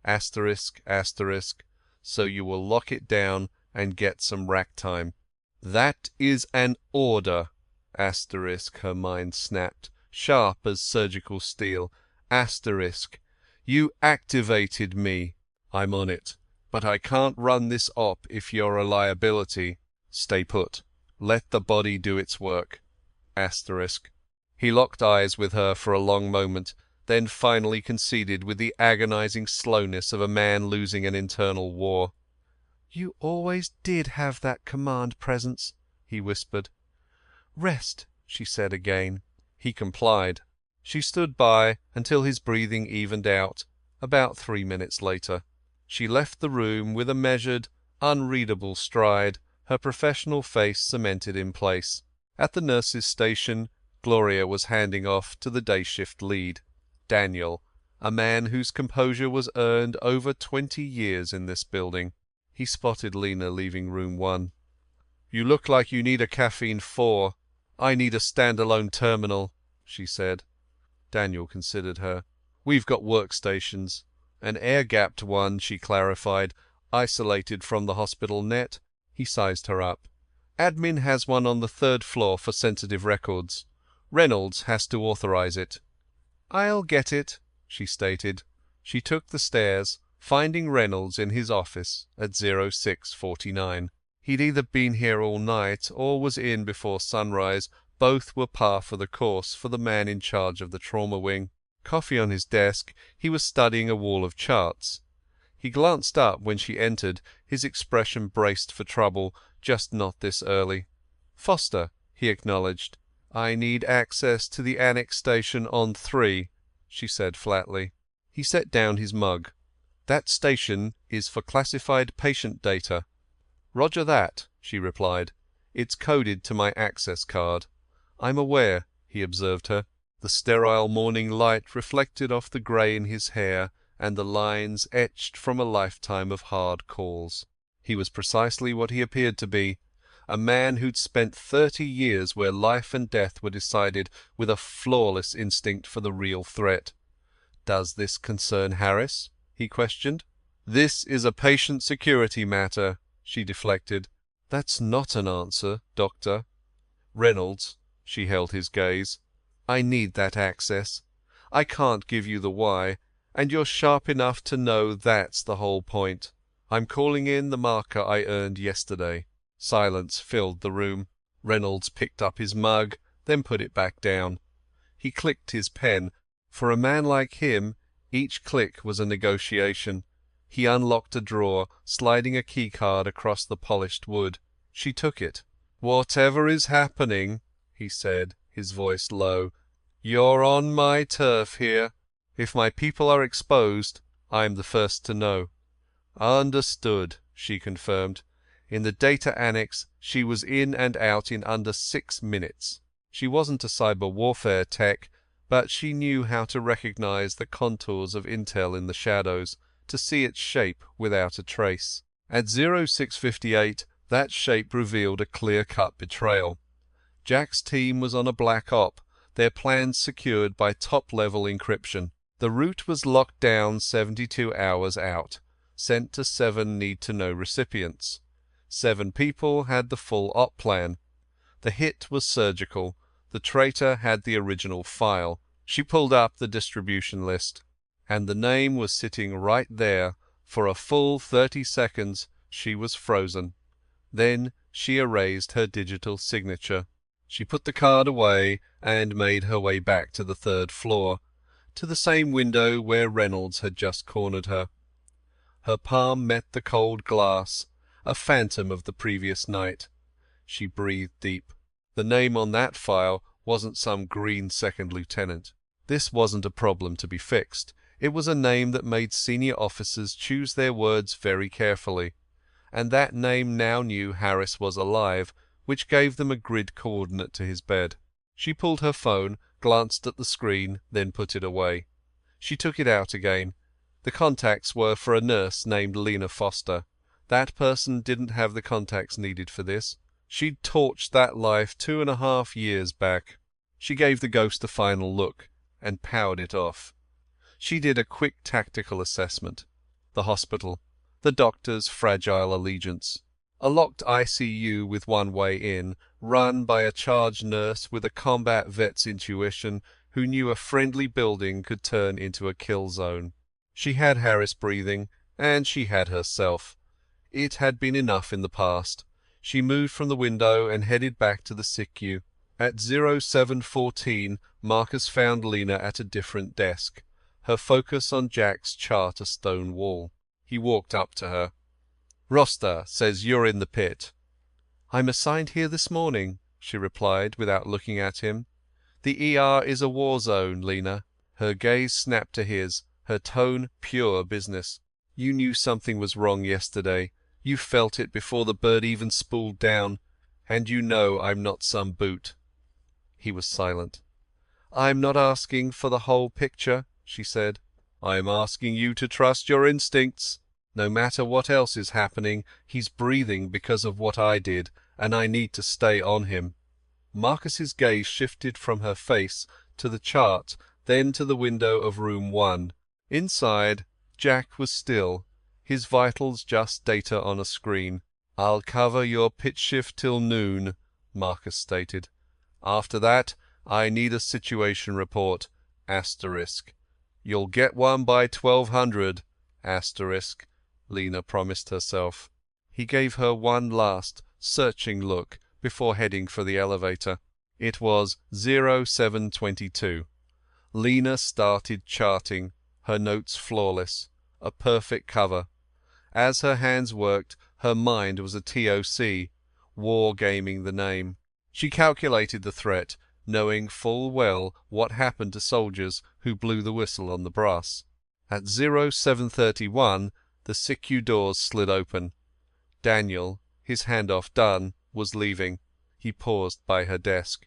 Asterisk, asterisk. So you will lock it down and get some rack time." "That is an order." Asterisk, her mind snapped, sharp as surgical steel. Asterisk. "You activated me." "I'm on it. But I can't run this op if you're a liability." "Stay put. Let the body do its work." Asterisk. He locked eyes with her for a long moment, then finally conceded with the agonizing slowness of a man losing an internal war. "You always did have that command presence," he whispered. "Rest," she said again. He complied. She stood by until his breathing evened out, about 3 minutes later. She left the room with a measured, unreadable stride, her professional face cemented in place. At the nurse's station, Gloria was handing off to the day shift lead, Daniel, a man whose composure was earned over 20 years in this building. He spotted Lena leaving room 1. "You look like you need a caffeine 4. I need a standalone terminal," she said. Daniel considered her. "We've got workstations. An air-gapped one," she clarified, "isolated from the hospital net." He sized her up. "Admin has one on the 3rd floor for sensitive records. Reynolds has to authorize it." "I'll get it," she stated. She took the stairs, finding Reynolds in his office at 0649. He'd either been here all night or was in before sunrise. Both were par for the course for the man in charge of the trauma wing. Coffee on his desk, he was studying a wall of charts. He glanced up when she entered, his expression braced for trouble, just not this early. "Foster," he acknowledged. "I need access to the annex station on 3, she said flatly. He set down his mug. "That station is for classified patient data." "Roger that," she replied. "It's coded to my access card." "I'm aware," he observed her. The sterile morning light reflected off the grey in his hair and the lines etched from a lifetime of hard calls. He was precisely what he appeared to be, a man who'd spent 30 years where life and death were decided with a flawless instinct for the real threat. "Does this concern Harris?" he questioned. "This is a patient security matter," she deflected. "That's not an answer, Doctor." "Reynolds," she held his gaze, "I need that access. I can't give you the why, and you're sharp enough to know that's the whole point. I'm calling in the marker I earned yesterday." Silence filled the room. Reynolds picked up his mug, then put it back down. He clicked his pen. For a man like him, each click was a negotiation. He unlocked a drawer, sliding a keycard across the polished wood. She took it. "Whatever is happening," he said, his voice low, "you're on my turf here. If my people are exposed, I'm the first to know." "Understood," she confirmed. In the data annex, She was in and out in under 6 minutes. She wasn't a cyber warfare tech, but she knew how to recognize the contours of intel in the shadows, to see its shape without a trace. At 0658, that shape revealed a clear-cut betrayal. Jack's team was on a black op, their plans secured by top-level encryption. The route was locked down 72 hours out, sent to 7 need-to-know recipients. 7 people had the full op plan. The hit was surgical. The traitor had the original file. She pulled up the distribution list, and the name was sitting right there. For a full 30 seconds she was frozen. Then she erased her digital signature. She put the card away and made her way back to the 3rd floor, to the same window where Reynolds had just cornered her. Her palm met the cold glass, a phantom of the previous night. She breathed deep. The name on that file wasn't some green second lieutenant. This wasn't a problem to be fixed. It was a name that made senior officers choose their words very carefully, and that name now knew Harris was alive, which gave them a grid coordinate to his bed. She pulled her phone, glanced at the screen, then put it away. She took it out again. The contacts were for a nurse named Lena Foster. That person didn't have the contacts needed for this. She'd torched that life 2.5 years back. She gave the ghost a final look and powered it off. She did a quick tactical assessment. The hospital. The doctor's fragile allegiance. A locked ICU with one way in, run by a charged nurse with a combat vet's intuition who knew a friendly building could turn into a kill zone. She had Harris breathing, and she had herself. It had been enough in the past. She moved from the window and headed back to the SICU. At 0714, Marcus found Lena at a different desk, her focus on Jack's chart a stone wall. He walked up to her. "Roster says you're in the pit." "I'm assigned here this morning," she replied without looking at him. "The ER is a war zone, Lena." Her gaze snapped to his, her tone pure business. "You knew something was wrong yesterday. You felt it before the bird even spooled down, and you know I'm not some boot." He was silent. "I'm not asking for the whole picture," she said. "I'm asking you to trust your instincts. No matter what else is happening, he's breathing because of what I did, and I need to stay on him." Marcus's gaze shifted from her face to the chart, then to the window of room 1. Inside, Jack was still, his vitals just data on a screen. "I'll cover your pitch shift till noon," Marcus stated. "After that, I need a situation report, asterisk. You'll get one by 1200, asterisk," Lena promised herself. He gave her one last, searching look before heading for the elevator. It was 0722. Lena started charting, her notes flawless, a perfect cover. As her hands worked, her mind was a TOC, wargaming the name. She calculated the threat, knowing full well what happened to soldiers who blew the whistle on the brass. At 0731, the SICU doors slid open. Daniel, his handoff done, was leaving. He paused by her desk.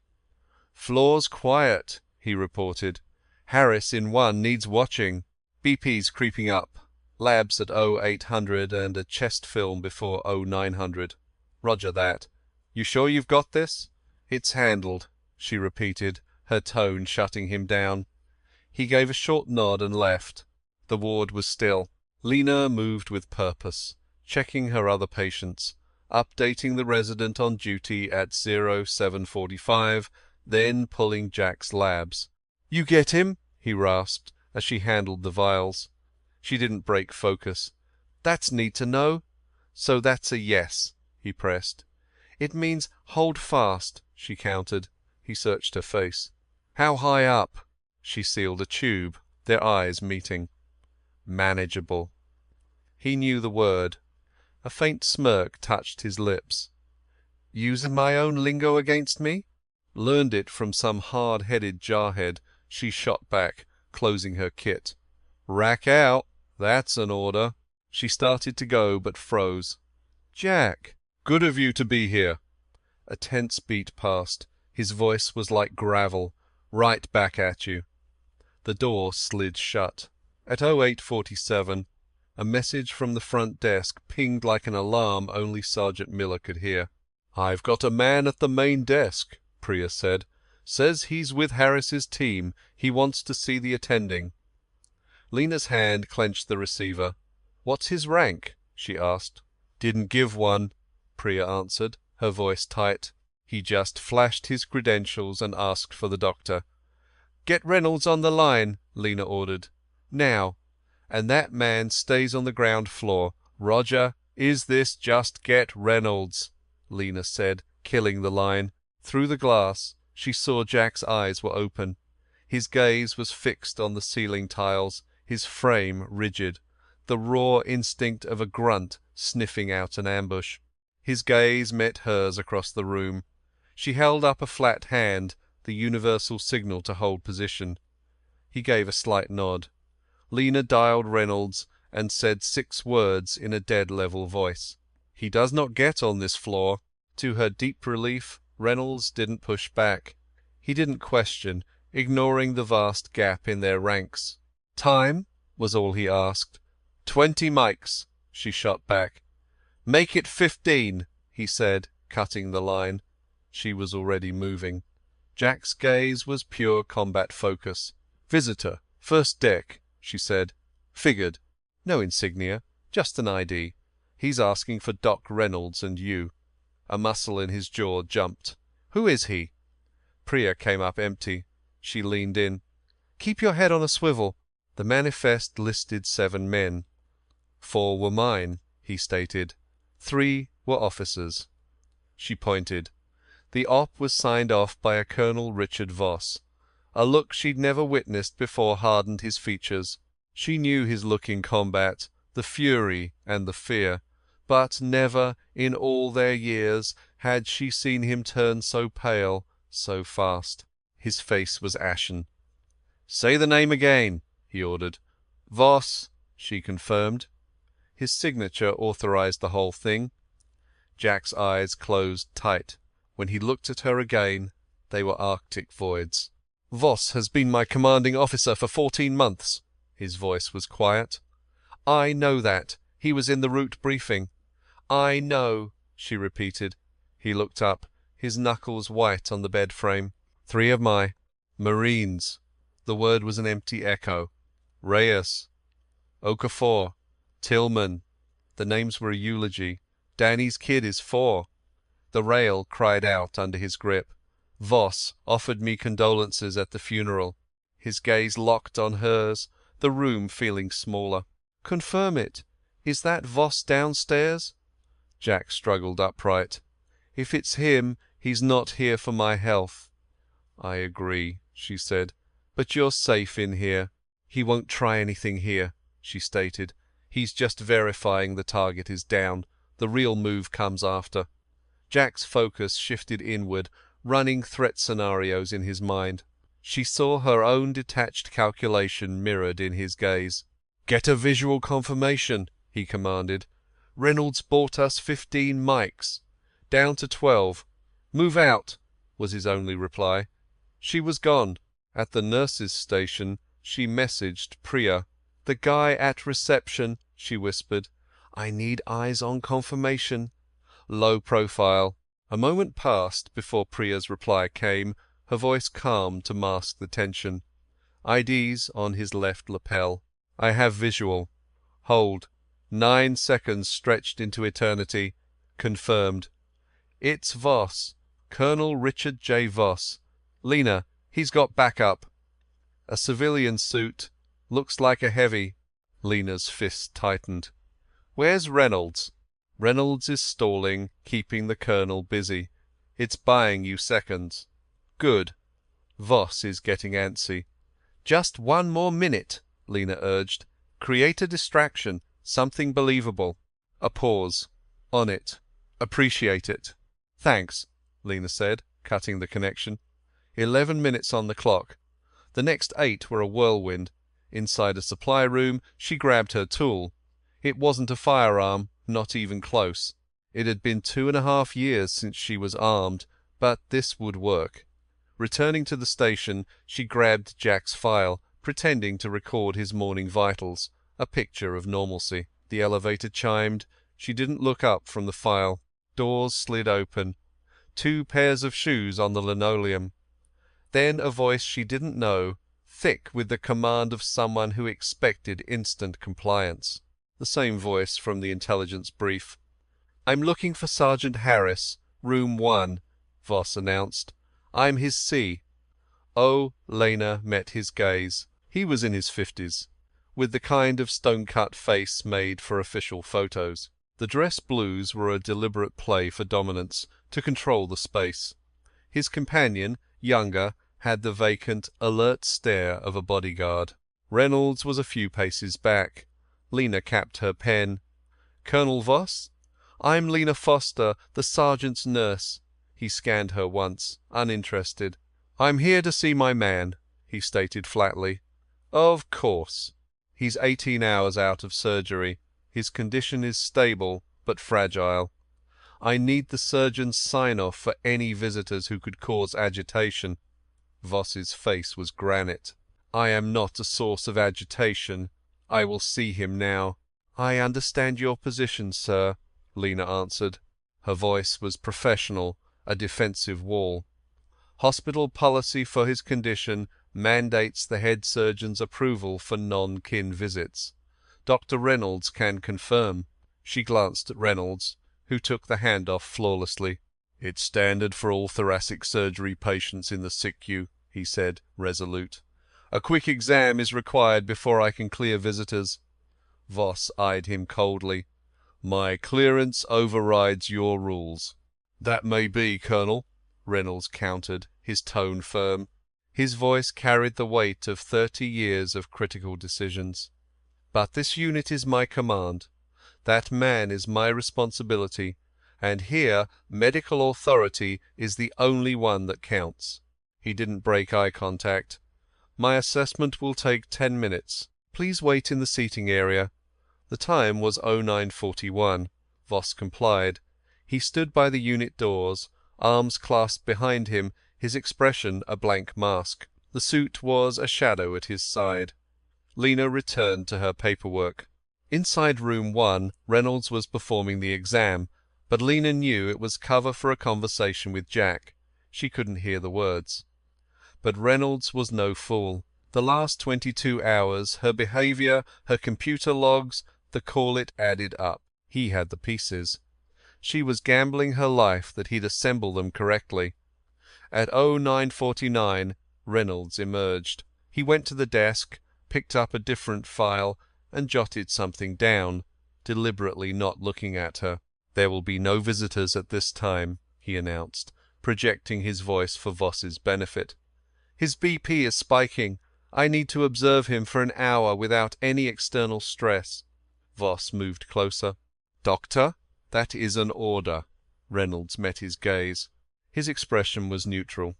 "Floor's quiet," he reported. "Harris in 1 needs watching. BP's creeping up. Labs at 0800 and a chest film before 0900. Roger that. You sure you've got this?" "It's handled," she repeated, her tone shutting him down. He gave a short nod and left. The ward was still. Lena moved with purpose, checking her other patients, updating the resident on duty at 0745, then pulling Jack's labs. "You get him?" he rasped as she handled the vials. She didn't break focus. "That's need to know." "So that's a yes," he pressed. "It means hold fast," she countered. He searched her face. "How high up?" She sealed a tube, their eyes meeting. "Manageable." He knew the word. A faint smirk touched his lips. "Using my own lingo against me?" Learned it from some hard-headed jarhead, she shot back, closing her kit. "Rack out. That's an order." She started to go, but froze. "Jack." "Good of you to be here. A tense beat passed. His voice was like gravel. Right back at you. The door slid shut. At 08:47, a message from the front desk pinged like an alarm only Sergeant Miller could hear. "I've got a man at the main desk," Priya said. "Says he's with Harris's team. He wants to see the attending." Lena's hand clenched the receiver. "What's his rank?" she asked. "Didn't give one," Priya answered, her voice tight. "He just flashed his credentials and asked for the doctor." "Get Reynolds on the line," Lena ordered. "Now. And that man stays on the ground floor. Roger, is this just Get Reynolds?" Lena said, killing the line. Through the glass, she saw Jack's eyes were open. His gaze was fixed on the ceiling tiles, his frame rigid, the raw instinct of a grunt sniffing out an ambush. His gaze met hers across the room. She held up a flat hand, the universal signal to hold position. He gave a slight nod. Lena dialed Reynolds and said 6 words in a dead-level voice. "He does not get on this floor." To her deep relief, Reynolds didn't push back. He didn't question, ignoring the vast gap in their ranks. "Time?" was all he asked. 20 mics, she shot back. "Make it 15, he said, cutting the line. She was already moving. Jack's gaze was pure combat focus. "Visitor, first deck," she said. "Figured. No insignia, just an ID. He's asking for Doc Reynolds and you." A muscle in his jaw jumped. "Who is he?" Priya came up empty. She leaned in. "Keep your head on a swivel." The manifest listed 7 men. 4 were mine, he stated. 3 were officers. She pointed. The op was signed off by a Colonel Richard Voss. A look she'd never witnessed before hardened his features. She knew his look in combat, the fury and the fear, but never, in all their years, had she seen him turn so pale, so fast. His face was ashen. "Say the name again," he ordered. "Voss," she confirmed. His signature authorized the whole thing. Jack's eyes closed tight. When he looked at her again, they were arctic voids. "Voss has been my commanding officer for 14 months. His voice was quiet. "I know that. He was in the route briefing." "I know," she repeated. He looked up, his knuckles white on the bed frame. 3 of my Marines." The word was an empty echo. "Reyes, Okafor, Tillman." The names were a eulogy. "Danny's kid is 4. The rail cried out under his grip. Voss offered me condolences at the funeral. His gaze locked on hers, the room feeling smaller. "Confirm it. Is that Voss downstairs?" Jack struggled upright. "If it's him, he's not here for my health." "I agree," she said. "But you're safe in here." "He won't try anything here," she stated. "He's just verifying the target is down. The real move comes after." Jack's focus shifted inward, running threat scenarios in his mind. She saw her own detached calculation mirrored in his gaze. "Get a visual confirmation," he commanded. "Reynolds bought us 15 mics. Down to 12. Move out," was his only reply. She was gone. At the nurse's station, she messaged Priya. "The guy at reception," she whispered. "I need eyes on confirmation." Low profile. A moment passed before Priya's reply came, her voice calm to mask the tension. IDs on his left lapel. "I have visual. Hold. 9 seconds stretched into eternity. Confirmed. It's Voss. Colonel Richard J. Voss. Lena, he's got backup." "A civilian suit. Looks like a heavy." Lena's fist tightened. "Where's Reynolds?" "Reynolds is stalling, keeping the colonel busy. It's buying you seconds." "Good." Voss is getting antsy. "Just 1 more minute," Lena urged. "Create a distraction, something believable." A pause. "On it. Appreciate it." "Thanks," Lena said, cutting the connection. 11 minutes on the clock. The next 8 were a whirlwind. Inside a supply room, she grabbed her tool. It wasn't a firearm, not even close. It had been 2.5 years since she was armed, but this would work. Returning to the station, she grabbed Jack's file, pretending to record his morning vitals, a picture of normalcy. The elevator chimed. She didn't look up from the file. Doors slid open. 2 pairs of shoes on the linoleum. Then a voice she didn't know, thick with the command of someone who expected instant compliance. The same voice from the intelligence brief. "I'm looking for Sergeant Harris, room 1, Voss announced. "I'm his C." Lena met his gaze. He was in his 50s, with the kind of stone-cut face made for official photos. The dress blues were a deliberate play for dominance, to control the space. His companion, younger, had the vacant, alert stare of a bodyguard. Reynolds was a few paces back. Lena capped her pen. "Colonel Voss? I'm Lena Foster, the sergeant's nurse." He scanned her once, uninterested. "I'm here to see my man," he stated flatly. "Of course. He's 18 hours out of surgery. His condition is stable, but fragile. I need the surgeon's sign-off for any visitors who could cause agitation." Voss's face was granite. "I am not a source of agitation. I will see him now." "I understand your position, sir," Lena answered. Her voice was professional, a defensive wall. "Hospital policy for his condition mandates the head surgeon's approval for non-kin visits. Dr. Reynolds can confirm." She glanced at Reynolds, who took the handoff flawlessly. "It's standard for all thoracic surgery patients in the SICU," he said, resolute. "A quick exam is required before I can clear visitors." Voss eyed him coldly. "My clearance overrides your rules." "That may be, Colonel," Reynolds countered, his tone firm. His voice carried the weight of 30 years of critical decisions. "But this unit is my command. That man is my responsibility, and here medical authority is the only one that counts." He didn't break eye contact. "My assessment will take 10 minutes. Please wait in the seating area." The time was 09:41. Voss complied. He stood by the unit doors, arms clasped behind him, his expression a blank mask. The suit was a shadow at his side. Lena returned to her paperwork. Inside room 1, Reynolds was performing the exam, but Lena knew it was cover for a conversation with Jack. She couldn't hear the words. But Reynolds was no fool. The last 22 hours, her behaviour, her computer logs, the call it added up. He had the pieces. She was gambling her life that he'd assemble them correctly. At 09:49, Reynolds emerged. He went to the desk, picked up a different file, and jotted something down, deliberately not looking at her. "There will be no visitors at this time," he announced, projecting his voice for Voss's benefit. "His BP is spiking. I need to observe him for an hour without any external stress." Voss moved closer. "Doctor, that is an order." Reynolds met his gaze. His expression was neutral.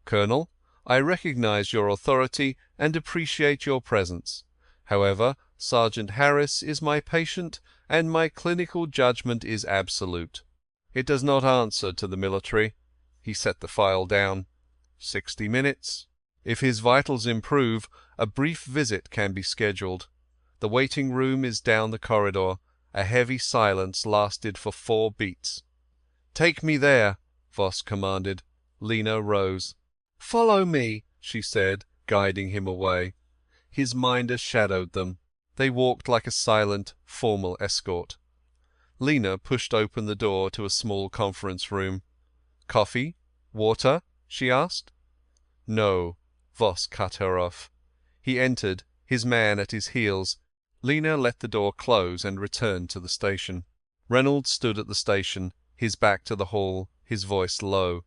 "Colonel, I recognize your authority and appreciate your presence. However, Sergeant Harris is my patient, and my clinical judgment is absolute. It does not answer to the military." He set the file down. 60 minutes. If his vitals improve, a brief visit can be scheduled. The waiting room is down the corridor. A heavy silence lasted for 4 beats. "Take me there," Voss commanded. Lena rose. "Follow me," she said, guiding him away. His minder shadowed them. They walked like a silent, formal escort. Lena pushed open the door to a small conference room. "Coffee? Water?" she asked. "No," Voss cut her off. He entered, his man at his heels. Lena let the door close and returned to the station. Reynolds stood at the station, his back to the hall, his voice low.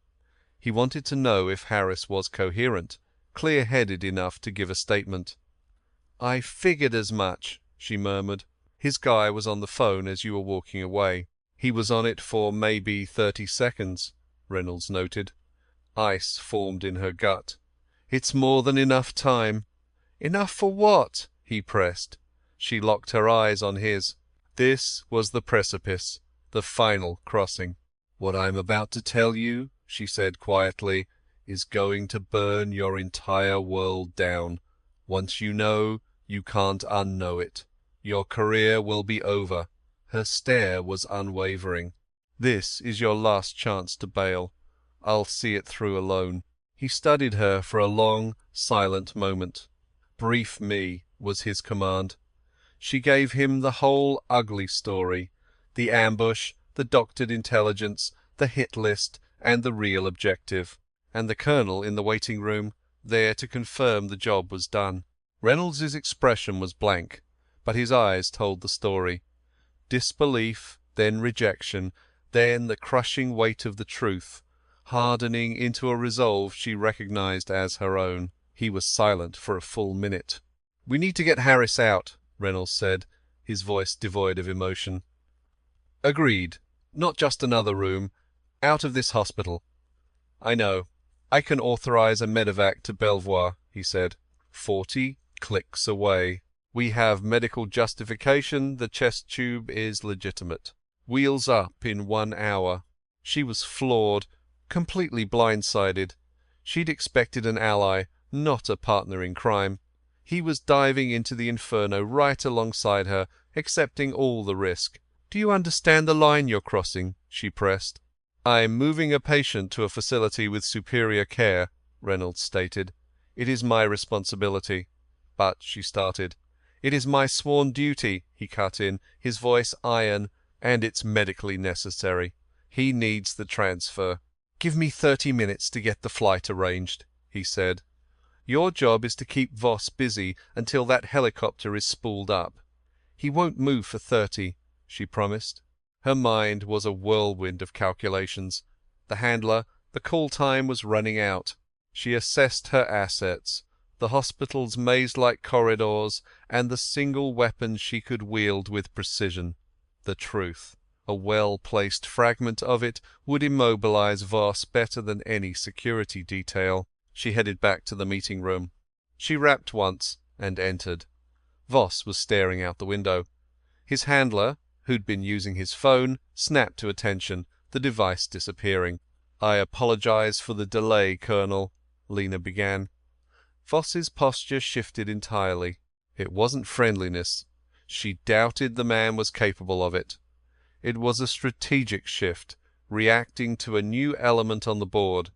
He wanted to know if Harris was coherent, clear-headed enough to give a statement. "I figured as much," she murmured. "His guy was on the phone as you were walking away." "He was on it for maybe 30 seconds," Reynolds noted. Ice formed in her gut. "It's more than enough time." "Enough for what?" he pressed. She locked her eyes on his. This was the precipice. The final crossing. "What I'm about to tell you," she said quietly, "is going to burn your entire world down. Once you know, you can't unknow it. Your career will be over." Her stare was unwavering. "This is your last chance to bail. I'll see it through alone." He studied her for a long, silent moment. "Brief me," was his command. She gave him the whole ugly story, the ambush, the doctored intelligence, the hit list, and the real objective, and the colonel in the waiting room, there to confirm the job was done. Reynolds's expression was blank, but his eyes told the story. Disbelief, then rejection, then the crushing weight of the truth, hardening into a resolve she recognized as her own. He was silent for a full minute. "We need to get Harris out," Reynolds said, his voice devoid of emotion. "Agreed. Not just another room. Out of this hospital." "I know. I can authorize a medevac to Belvoir," he said. 40 clicks away. "We have medical justification. The chest tube is legitimate. Wheels up in 1 hour." She was floored, completely blindsided. She'd expected an ally, not a partner in crime. He was diving into the inferno right alongside her, accepting all the risk. "Do you understand the line you're crossing?" she pressed. "I'm moving a patient to a facility with superior care," Reynolds stated. "It is my responsibility." "But," she started. "It is my sworn duty," he cut in, his voice iron, "and it's medically necessary. He needs the transfer." "Give me 30 minutes to get the flight arranged," he said. "Your job is to keep Voss busy until that helicopter is spooled up." "He won't move for 30, she promised. Her mind was a whirlwind of calculations. The handler, the call time was running out. She assessed her assets, the hospital's maze-like corridors, and the single weapon she could wield with precision: the truth. A well-placed fragment of it would immobilize Voss better than any security detail. She headed back to the meeting room. She rapped once and entered. Voss was staring out the window. His handler, who'd been using his phone, snapped to attention, the device disappearing. "I apologize for the delay, Colonel," Lena began. Voss's posture shifted entirely. It wasn't friendliness. She doubted the man was capable of it. It was a strategic shift, reacting to a new element on the board.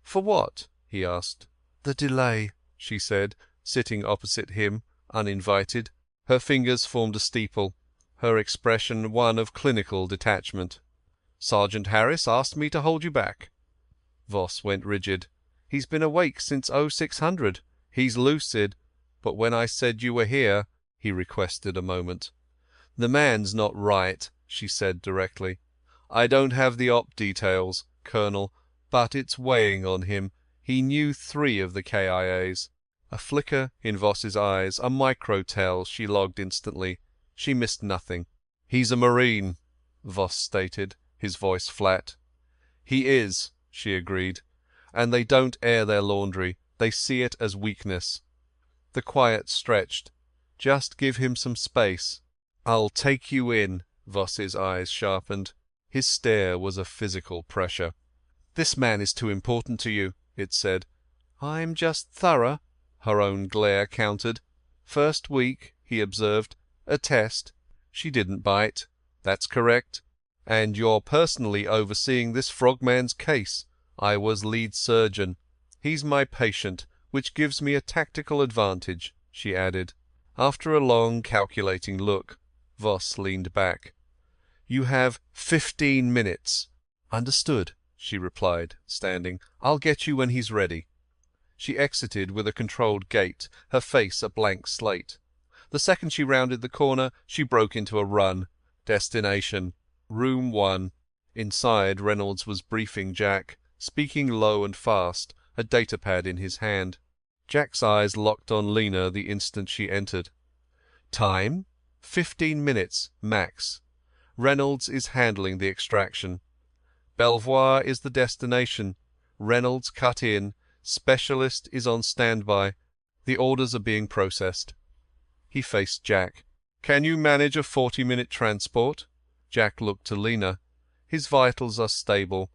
"For what?" he asked. "The delay," she said, sitting opposite him, uninvited. Her fingers formed a steeple, her expression one of clinical detachment. "Sergeant Harris asked me to hold you back." Voss went rigid. "He's been awake since 0600. He's lucid. But when I said you were here," he requested a moment. "The man's not right," she said directly. "I don't have the op details, Colonel, but it's weighing on him. He knew 3 of the KIAs. A flicker in Voss's eyes, a micro-tell she logged instantly. She missed nothing. "He's a Marine," Voss stated, his voice flat. "He is," she agreed. "And they don't air their laundry. They see it as weakness." The quiet stretched. "Just give him some space." "I'll take you in." Voss's eyes sharpened. His stare was a physical pressure. "This man is too important to you," it said. "I'm just thorough," her own glare countered. "First week," he observed. "A test." She didn't bite. "That's correct. And you're personally overseeing this frogman's case. I was lead surgeon. He's my patient, which gives me a tactical advantage," she added. After a long calculating look, Voss leaned back. "You have 15 minutes." "Understood," she replied, standing. "I'll get you when he's ready." She exited with a controlled gait, her face a blank slate. The second she rounded the corner, she broke into a run. Destination: Room 1. Inside, Reynolds was briefing Jack, speaking low and fast, a datapad in his hand. Jack's eyes locked on Lena the instant she entered. "Time? 15 minutes, max. Reynolds is handling the extraction. Belvoir is the destination. Reynolds cut in. Specialist is on standby. The orders are being processed." He faced Jack. "Can you manage a 40-minute transport?" Jack looked to Lena. His vitals are stable.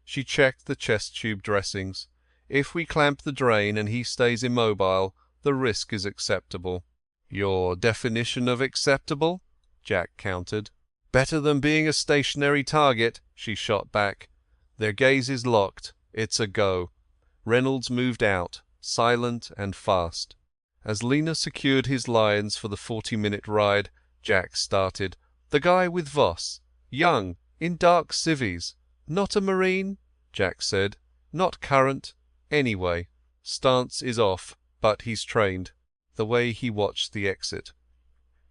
She checked the chest tube dressings. If we clamp the drain and he stays immobile, the risk is acceptable. Your definition of acceptable? Jack countered. Better than being a stationary target, she shot back. Their gazes locked. It's a go. Reynolds moved out, silent and fast. As Lena secured his lines for the 40-minute ride, Jack started. The guy with Voss. Young, in dark civvies. Not a Marine? Jack said. Not current. Anyway. Stance is off, but he's trained. The way he watched the exit.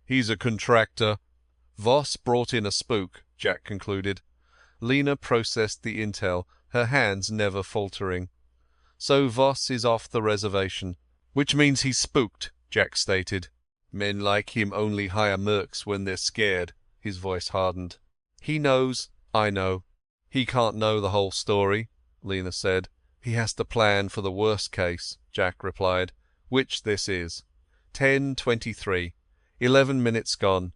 He's a contractor. Voss brought in a spook, Jack concluded. Lena processed the intel, her hands never faltering. So Voss is off the reservation. Which means he's spooked, Jack stated. Men like him only hire mercs when they're scared. His voice hardened. He knows, I know. He can't know the whole story, Lena said. He has to plan for the worst case, Jack replied. Which this is. 10:23. 11 minutes gone.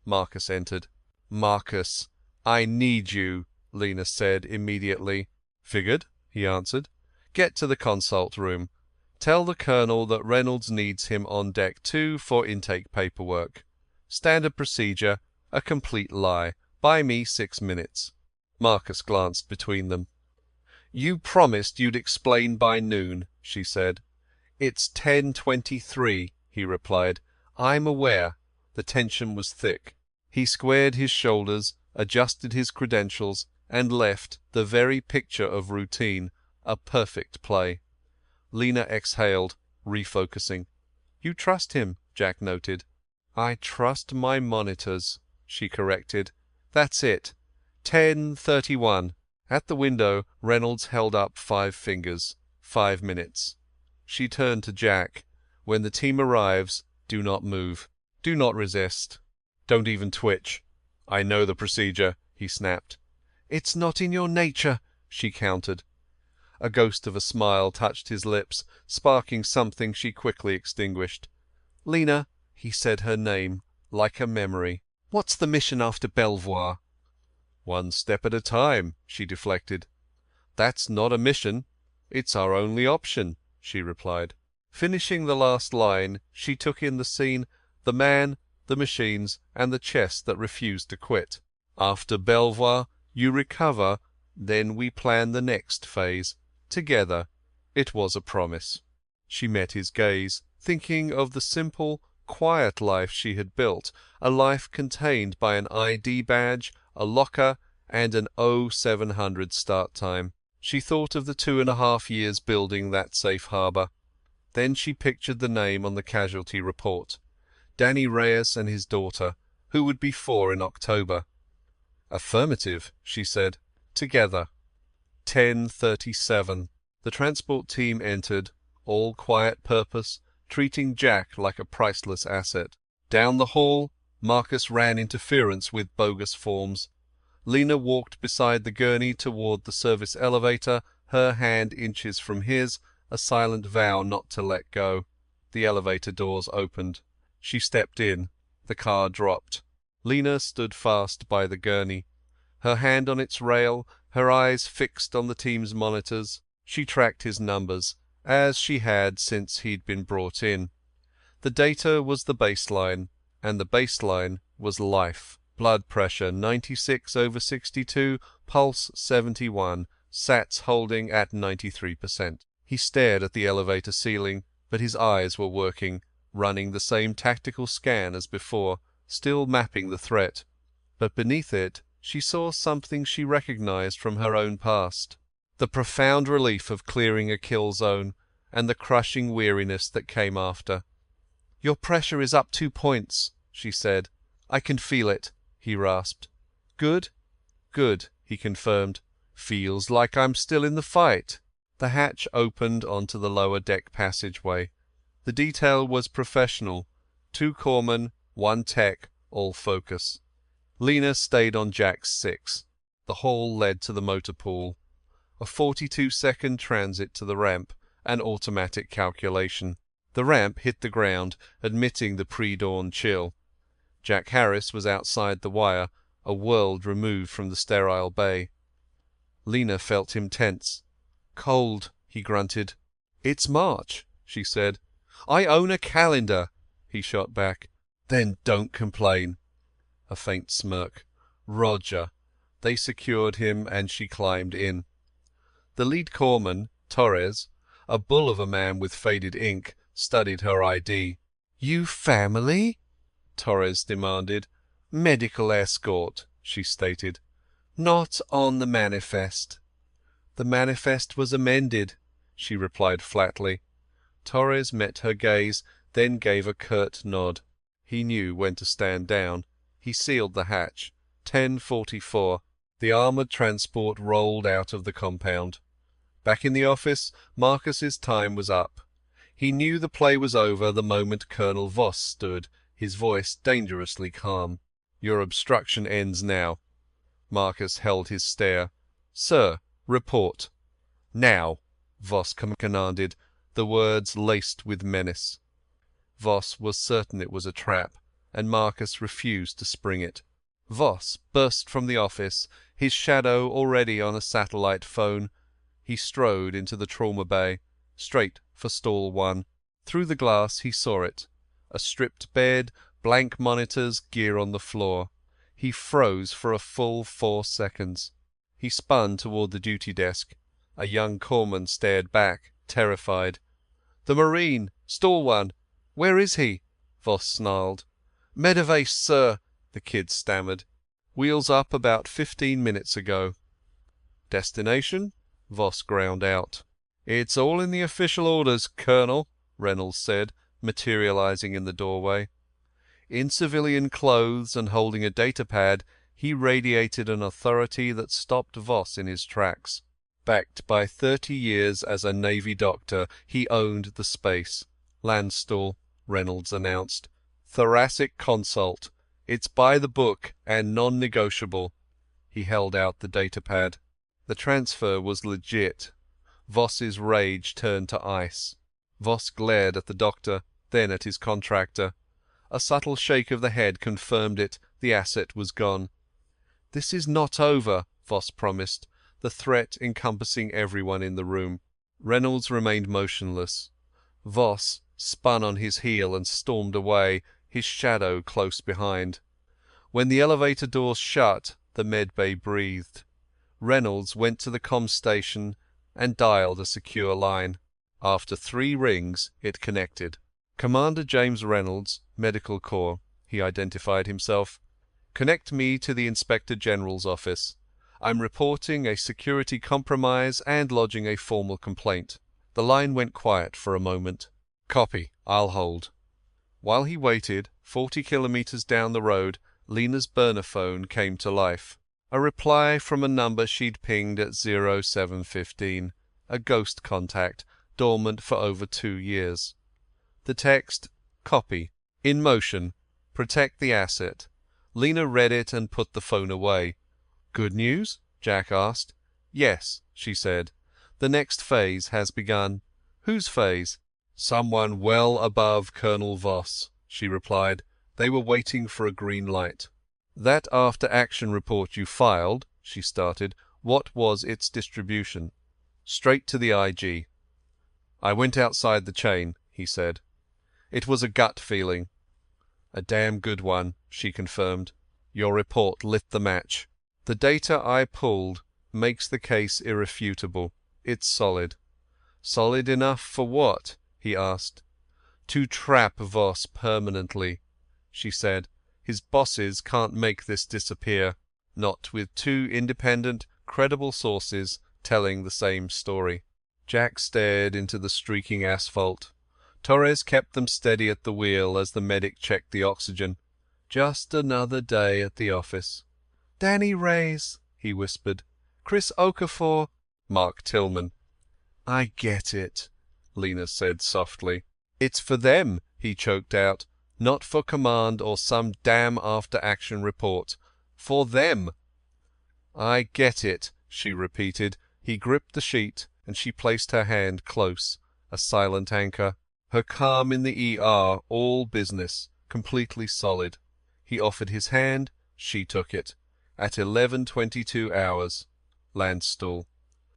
Marcus entered. Marcus, I need you, Lena said immediately. Figured, he answered. Get to the consult room. Tell the colonel that Reynolds needs him on deck 2 for intake paperwork. Standard procedure, a complete lie. Buy me 6 minutes. Marcus glanced between them. You promised you'd explain by noon, she said. It's 10:23, he replied. I'm aware. The tension was thick. He squared his shoulders, adjusted his credentials, and left, the very picture of routine, a perfect play. Lena exhaled, refocusing. You trust him, Jack noted. I trust my monitors, she corrected. That's it. 10:31. At the window, Reynolds held up 5 fingers. 5 minutes. She turned to Jack. When the team arrives, do not move. Do not resist. Don't even twitch. I know the procedure, he snapped. It's not in your nature, she countered. A ghost of a smile touched his lips, sparking something she quickly extinguished. Lena, he said her name, like a memory. What's the mission after Belvoir? 1 step at a time, she deflected. That's not a mission. It's our only option, she replied. Finishing the last line, she took in the scene, the man, the machines, and the chest that refused to quit. After Belvoir, you recover, then we plan the next phase. Together. It was a promise. She met his gaze, thinking of the simple, quiet life she had built, a life contained by an ID badge, a locker, and an 0700 start time. She thought of the 2.5 years building that safe harbour. Then she pictured the name on the casualty report. Danny Reyes and his daughter, who would be 4 in October. Affirmative, she said. Together. 10:37. The transport team entered, all quiet purpose, treating Jack like a priceless asset. Down the hall, Marcus ran interference with bogus forms. Lena walked beside the gurney toward the service elevator, her hand inches from his, a silent vow not to let go. The elevator doors opened. She stepped in. The car dropped. Lena stood fast by the gurney, her hand on its rail, her eyes fixed on the team's monitors. She tracked his numbers, as she had since he'd been brought in. The data was the baseline, and the baseline was life. Blood pressure 96/62, pulse 71, sats holding at 93%. He stared at the elevator ceiling, but his eyes were working, running the same tactical scan as before, still mapping the threat. But beneath it, she saw something she recognized from her own past. The profound relief of clearing a kill zone, and the crushing weariness that came after. Your pressure is up 2 points, she said. I can feel it, he rasped. Good? Good, he confirmed. Feels like I'm still in the fight. The hatch opened onto the lower deck passageway. The detail was professional. 2 corpsmen, 1 tech, all focus. Lena stayed on Jack's 6. The hall led to the motor pool. A 42-second transit to the ramp, an automatic calculation. The ramp hit the ground, admitting the pre-dawn chill. Jack Harris was outside the wire, a world removed from the sterile bay. Lena felt him tense. "Cold," he grunted. "It's March," she said. "I own a calendar," he shot back. "Then don't complain." A faint smirk. Roger. They secured him and she climbed in. The lead corpsman, Torres, a bull of a man with faded ink, studied her ID. "You family?" Torres demanded. "Medical escort," she stated. "Not on the manifest." "The manifest was amended," she replied flatly. Torres met her gaze, then gave a curt nod. He knew when to stand down. He sealed the hatch. 10:44. The armoured transport rolled out of the compound. Back in the office, Marcus's time was up. He knew the play was over the moment Colonel Voss stood, his voice dangerously calm. "Your obstruction ends now." Marcus held his stare. "Sir, report." "Now," Voss commanded, the words laced with menace. Voss was certain it was a trap, and Marcus refused to spring it. Voss burst from the office, his shadow already on a satellite phone. He strode into the trauma bay, straight for stall 1. Through the glass he saw it. A stripped bed, blank monitors, gear on the floor. He froze for a full 4 seconds. He spun toward the duty desk. A young corpsman stared back, terrified. "The Marine! Stall 1! Where is he?" Voss snarled. "Medivase, sir," the kid stammered. "Wheels up about 15 minutes ago." "Destination?" Voss ground out. "It's all in the official orders, Colonel," Reynolds said, materializing in the doorway. In civilian clothes and holding a datapad, he radiated an authority that stopped Voss in his tracks. Backed by 30 years as a Navy doctor, he owned the space. "Landstuhl," Reynolds announced. "Thoracic consult. It's by the book and non-negotiable." He held out the datapad. The transfer was legit. Voss's rage turned to ice. Voss glared at the doctor, then at his contractor. A subtle shake of the head confirmed it. The asset was gone. "This is not over," Voss promised, the threat encompassing everyone in the room. Reynolds remained motionless. Voss spun on his heel and stormed away, his shadow close behind. When the elevator doors shut, the medbay breathed. Reynolds went to the comm station and dialed a secure line. After 3 rings, it connected. "Commander James Reynolds, Medical Corps," he identified himself. "Connect me to the Inspector General's office. I'm reporting a security compromise and lodging a formal complaint." The line went quiet for a moment. "Copy. I'll hold." While he waited, 40 kilometers down the road, Lena's burner phone came to life. A reply from a number she'd pinged at 0715. A ghost contact, dormant for over 2 years. The text, "Copy. In motion. Protect the asset." Lena read it and put the phone away. "Good news?" Jack asked. "Yes," she said. "The next phase has begun." "Whose phase?" "Someone well above Colonel Voss," she replied. "They were waiting for a green light." "That after-action report you filed," she started, "what was its distribution?" "Straight to the IG." "I went outside the chain," he said. "It was a gut feeling." "A damn good one," she confirmed. "Your report lit the match. The data I pulled makes the case irrefutable. It's solid." "Solid enough for what?" he asked. "To trap Voss permanently," she said. "His bosses can't make this disappear. Not with 2 independent, credible sources telling the same story." Jack stared into the streaking asphalt. Torres kept them steady at the wheel as the medic checked the oxygen. Just another day at the office. "Danny Reyes," he whispered. "Chris Okafor." "Mark Tillman." "I get it," Lena said softly. "It's for them," he choked out. "Not for command or some damn after-action report. For them." "I get it," she repeated. He gripped the sheet, and she placed her hand close, a silent anchor. Her calm in the ER, all business, completely solid. He offered his hand, she took it. at 11:22 hours. Landstuhl.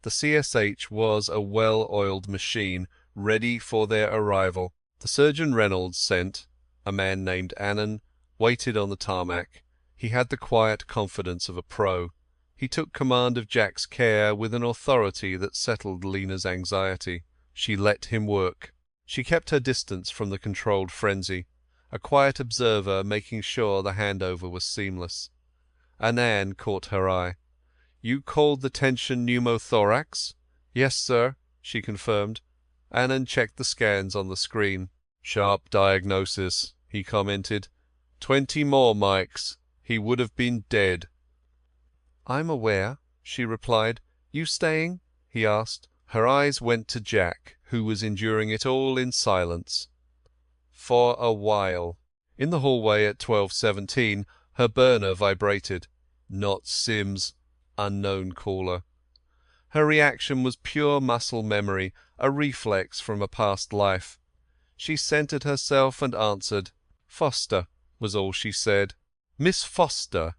The CSH was a well-oiled machine, ready for their arrival. The surgeon Reynolds sent, a man named Annan, waited on the tarmac. He had the quiet confidence of a pro. He took command of Jack's care with an authority that settled Lena's anxiety. She let him work. She kept her distance from the controlled frenzy, a quiet observer making sure the handover was seamless. Annan caught her eye. "You called the tension pneumothorax?" "Yes, sir," she confirmed. Annan checked the scans on the screen. "Sharp diagnosis," he commented. 20 more mics. He would have been dead." "I'm aware," she replied. "You staying?" he asked. Her eyes went to Jack, who was enduring it all in silence. For a while. In the hallway at 12:17, her burner vibrated. Not Sims. Unknown caller. Her reaction was pure muscle memory, a reflex from a past life. She centered herself and answered. "Foster," was all she said. "Miss Foster,"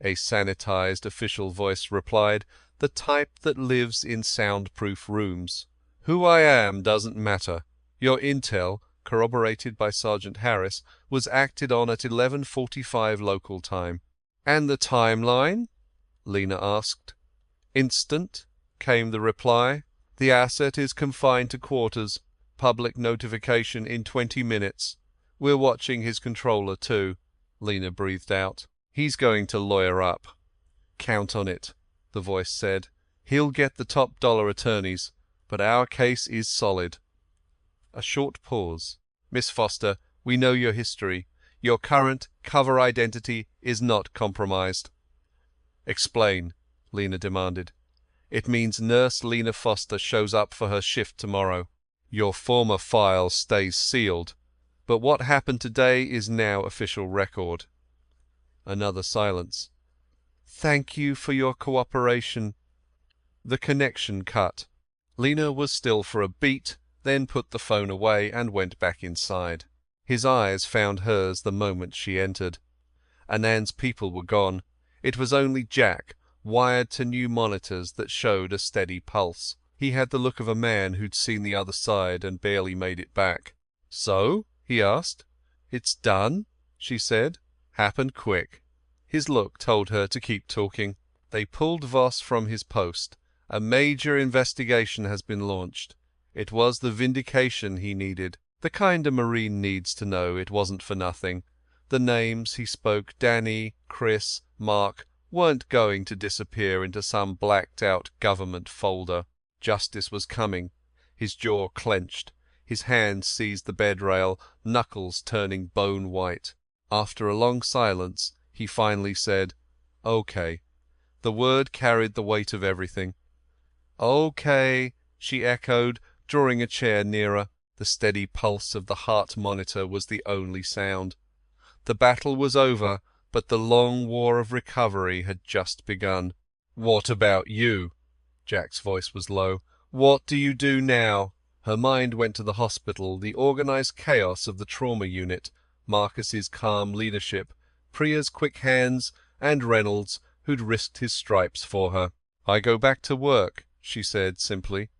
a sanitized official voice replied, the type that lives in soundproof rooms. "Who I am doesn't matter. Your intel, corroborated by Sergeant Harris, was acted on at 11:45 local time." "And the timeline?" Lena asked. "Instant," came the reply. "The asset is confined to quarters. Public notification in 20 minutes. We're watching his controller too," Lena breathed out. "He's going to lawyer up." "Count on it," the voice said. "He'll get the top dollar attorneys, but our case is solid." A short pause. "Miss Foster, we know your history. Your current cover identity is not compromised." "Explain," Lena demanded. "It means Nurse Lena Foster shows up for her shift tomorrow. Your former file stays sealed, but what happened today is now official record." Another silence. "Thank you for your cooperation." The connection cut. Lena was still for a beat, then put the phone away and went back inside. His eyes found hers the moment she entered. Anand's people were gone. It was only Jack, wired to new monitors that showed a steady pulse. He had the look of a man who'd seen the other side and barely made it back. "So?" he asked. "It's done," she said. "Happened quick." His look told her to keep talking. "They pulled Voss from his post. A major investigation has been launched. It was the vindication he needed. The kind a Marine needs to know it wasn't for nothing. The names he spoke, Danny, Chris, Mark, weren't going to disappear into some blacked-out government folder. Justice was coming." His jaw clenched. His hand seized the bed rail, knuckles turning bone white. After a long silence, he finally said, "Okay." The word carried the weight of everything. "Okay," she echoed, drawing a chair nearer. The steady pulse of the heart monitor was the only sound. The battle was over, but the long war of recovery had just begun. "What about you?" Jack's voice was low. "What do you do now?" Her mind went to the hospital, the organized chaos of the trauma unit, Marcus's calm leadership, Priya's quick hands, and Reynolds, who'd risked his stripes for her. "I go back to work," she said simply.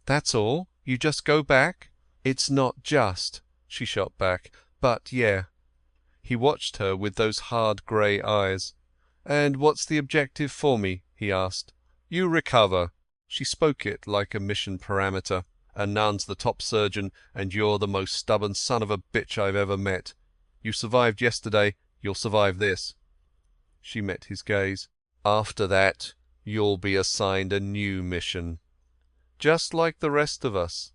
"That's all? You just go back?" "It's not just," she shot back, "but yeah." He watched her with those hard grey eyes. "And what's the objective for me?" he asked. "You recover." She spoke it like a mission parameter. "Anand's the top surgeon, and you're the most stubborn son of a bitch I've ever met. You survived yesterday, you'll survive this." She met his gaze. "After that, you'll be assigned a new mission. Just like the rest of us.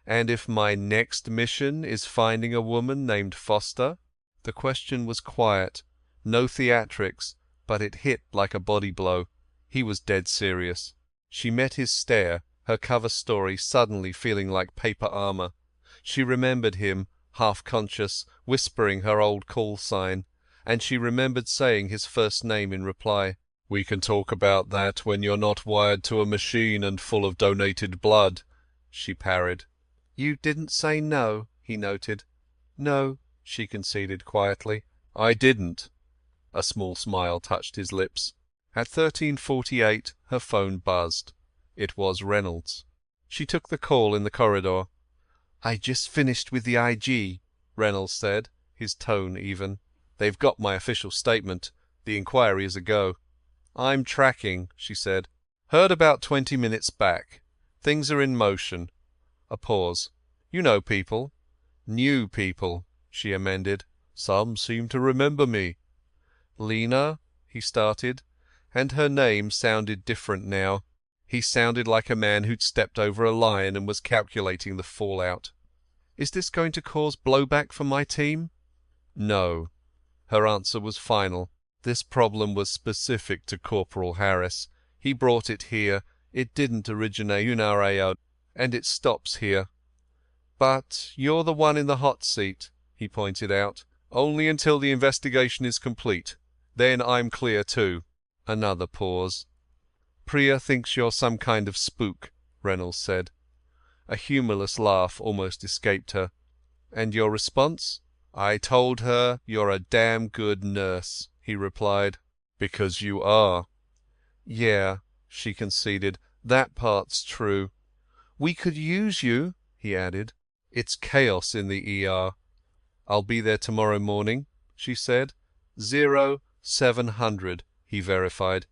And if my next mission is finding a woman named Foster?" The question was quiet, no theatrics, but it hit like a body blow. He was dead serious. She met his stare, her cover story suddenly feeling like paper armor. She remembered him, half-conscious, whispering her old call sign, and she remembered saying his first name in reply. "We can talk about that when you're not wired to a machine and full of donated blood," she parried. "You didn't say no," he noted. "No," she conceded quietly. "I didn't." A small smile touched his lips. At 13:48 her phone buzzed. It was Reynolds. She took the call in the corridor. "I just finished with the IG," Reynolds said, his tone even. "They've got my official statement. The inquiry is a go." "I'm tracking," she said. "Heard about 20 minutes back. Things are in motion." A pause. "You know people." "New people," she amended. "Some seem to remember me." "Lena," he started, and her name sounded different now. He sounded like a man who'd stepped over a lion and was calculating the fallout. "Is this going to cause blowback for my team?" "No." Her answer was final. This problem was specific to Corporal Harris. He brought it here. It didn't originate in our AO, and it stops here. "But you're the one in the hot seat," he pointed out. "Only until the investigation is complete. Then I'm clear too." Another pause. "Priya thinks you're some kind of spook," Reynolds said. A humorless laugh almost escaped her. "And your response?" "I told her you're a damn good nurse," he replied. "Because you are." "Yeah," she conceded. "That part's true." "We could use you," he added. "It's chaos in the ER." "I'll be there tomorrow morning," she said. 0700, he verified.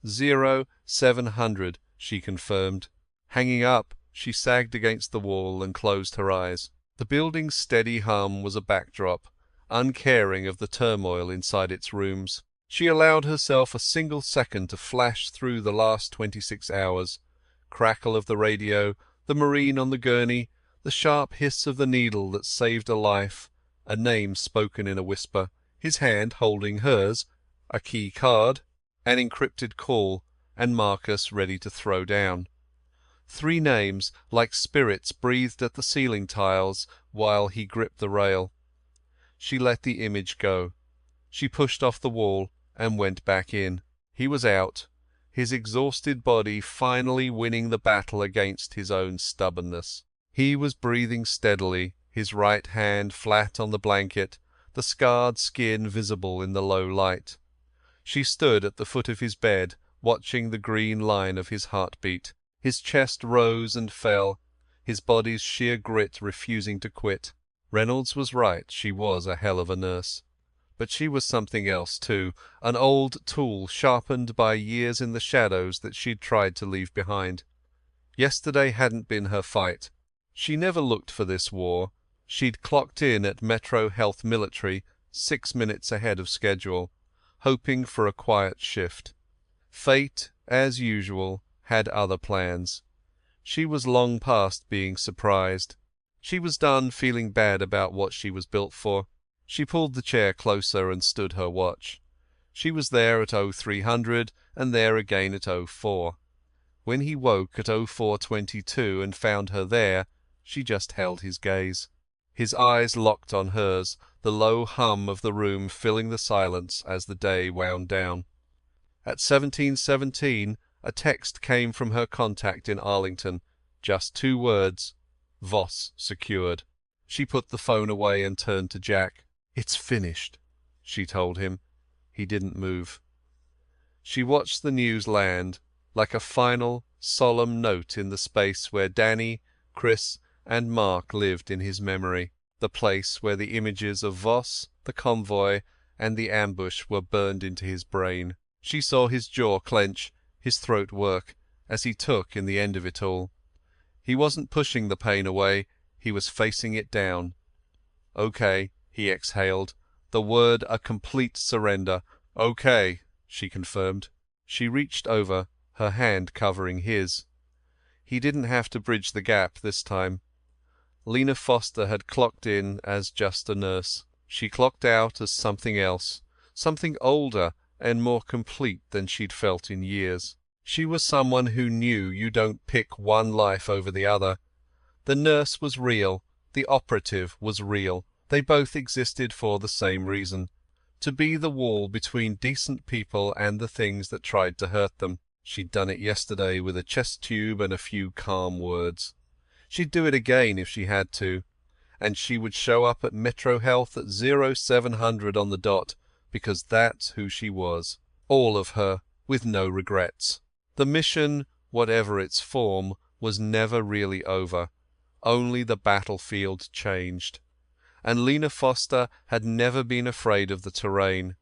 0700, she confirmed. Hanging up, she sagged against the wall and closed her eyes. The building's steady hum was a backdrop, uncaring of the turmoil inside its rooms. She allowed herself a single second to flash through the last 26 hours. Crackle of the radio, the Marine on the gurney, the sharp hiss of the needle that saved a life, a name spoken in a whisper, his hand holding hers, a key card, an encrypted call, and Marcus ready to throw down. 3 names, like spirits, breathed at the ceiling tiles while he gripped the rail. She let the image go. She pushed off the wall and went back in. He was out, his exhausted body finally winning the battle against his own stubbornness. He was breathing steadily, his right hand flat on the blanket, the scarred skin visible in the low light. She stood at the foot of his bed, watching the green line of his heartbeat. His chest rose and fell, his body's sheer grit refusing to quit. Reynolds was right, she was a hell of a nurse. But she was something else too, an old tool sharpened by years in the shadows that she'd tried to leave behind. Yesterday hadn't been her fight. She never looked for this war. She'd clocked in at Metro Health Military 6 minutes ahead of schedule, hoping for a quiet shift. Fate, as usual, had other plans. She was long past being surprised. She was done feeling bad about what she was built for. She pulled the chair closer and stood her watch. She was there at 0300 and there again at 04. When he woke at 0422 and found her there, she just held his gaze. His eyes locked on hers, the low hum of the room filling the silence as the day wound down. At 1717, a text came from her contact in Arlington. Just 2 words. Voss secured. She put the phone away and turned to Jack. "It's finished," she told him. He didn't move. She watched the news land, like a final, solemn note in the space where Danny, Chris, and Mark lived in his memory, the place where the images of Voss, the convoy, and the ambush were burned into his brain. She saw his jaw clench, his throat work, as he took in the end of it all. He wasn't pushing the pain away, he was facing it down. "Okay," he exhaled, the word a complete surrender. "Okay," she confirmed. She reached over, her hand covering his. He didn't have to bridge the gap this time. Lena Foster had clocked in as just a nurse. She clocked out as something else, something older and more complete than she'd felt in years. She was someone who knew you don't pick one life over the other. The nurse was real, the operative was real. They both existed for the same reason, to be the wall between decent people and the things that tried to hurt them. She'd done it yesterday with a chest tube and a few calm words. She'd do it again if she had to. And she would show up at Metro Health at 0700 on the dot, because that's who she was. All of her, with no regrets. The mission, whatever its form, was never really over. Only the battlefield changed. And Lena Foster had never been afraid of the terrain.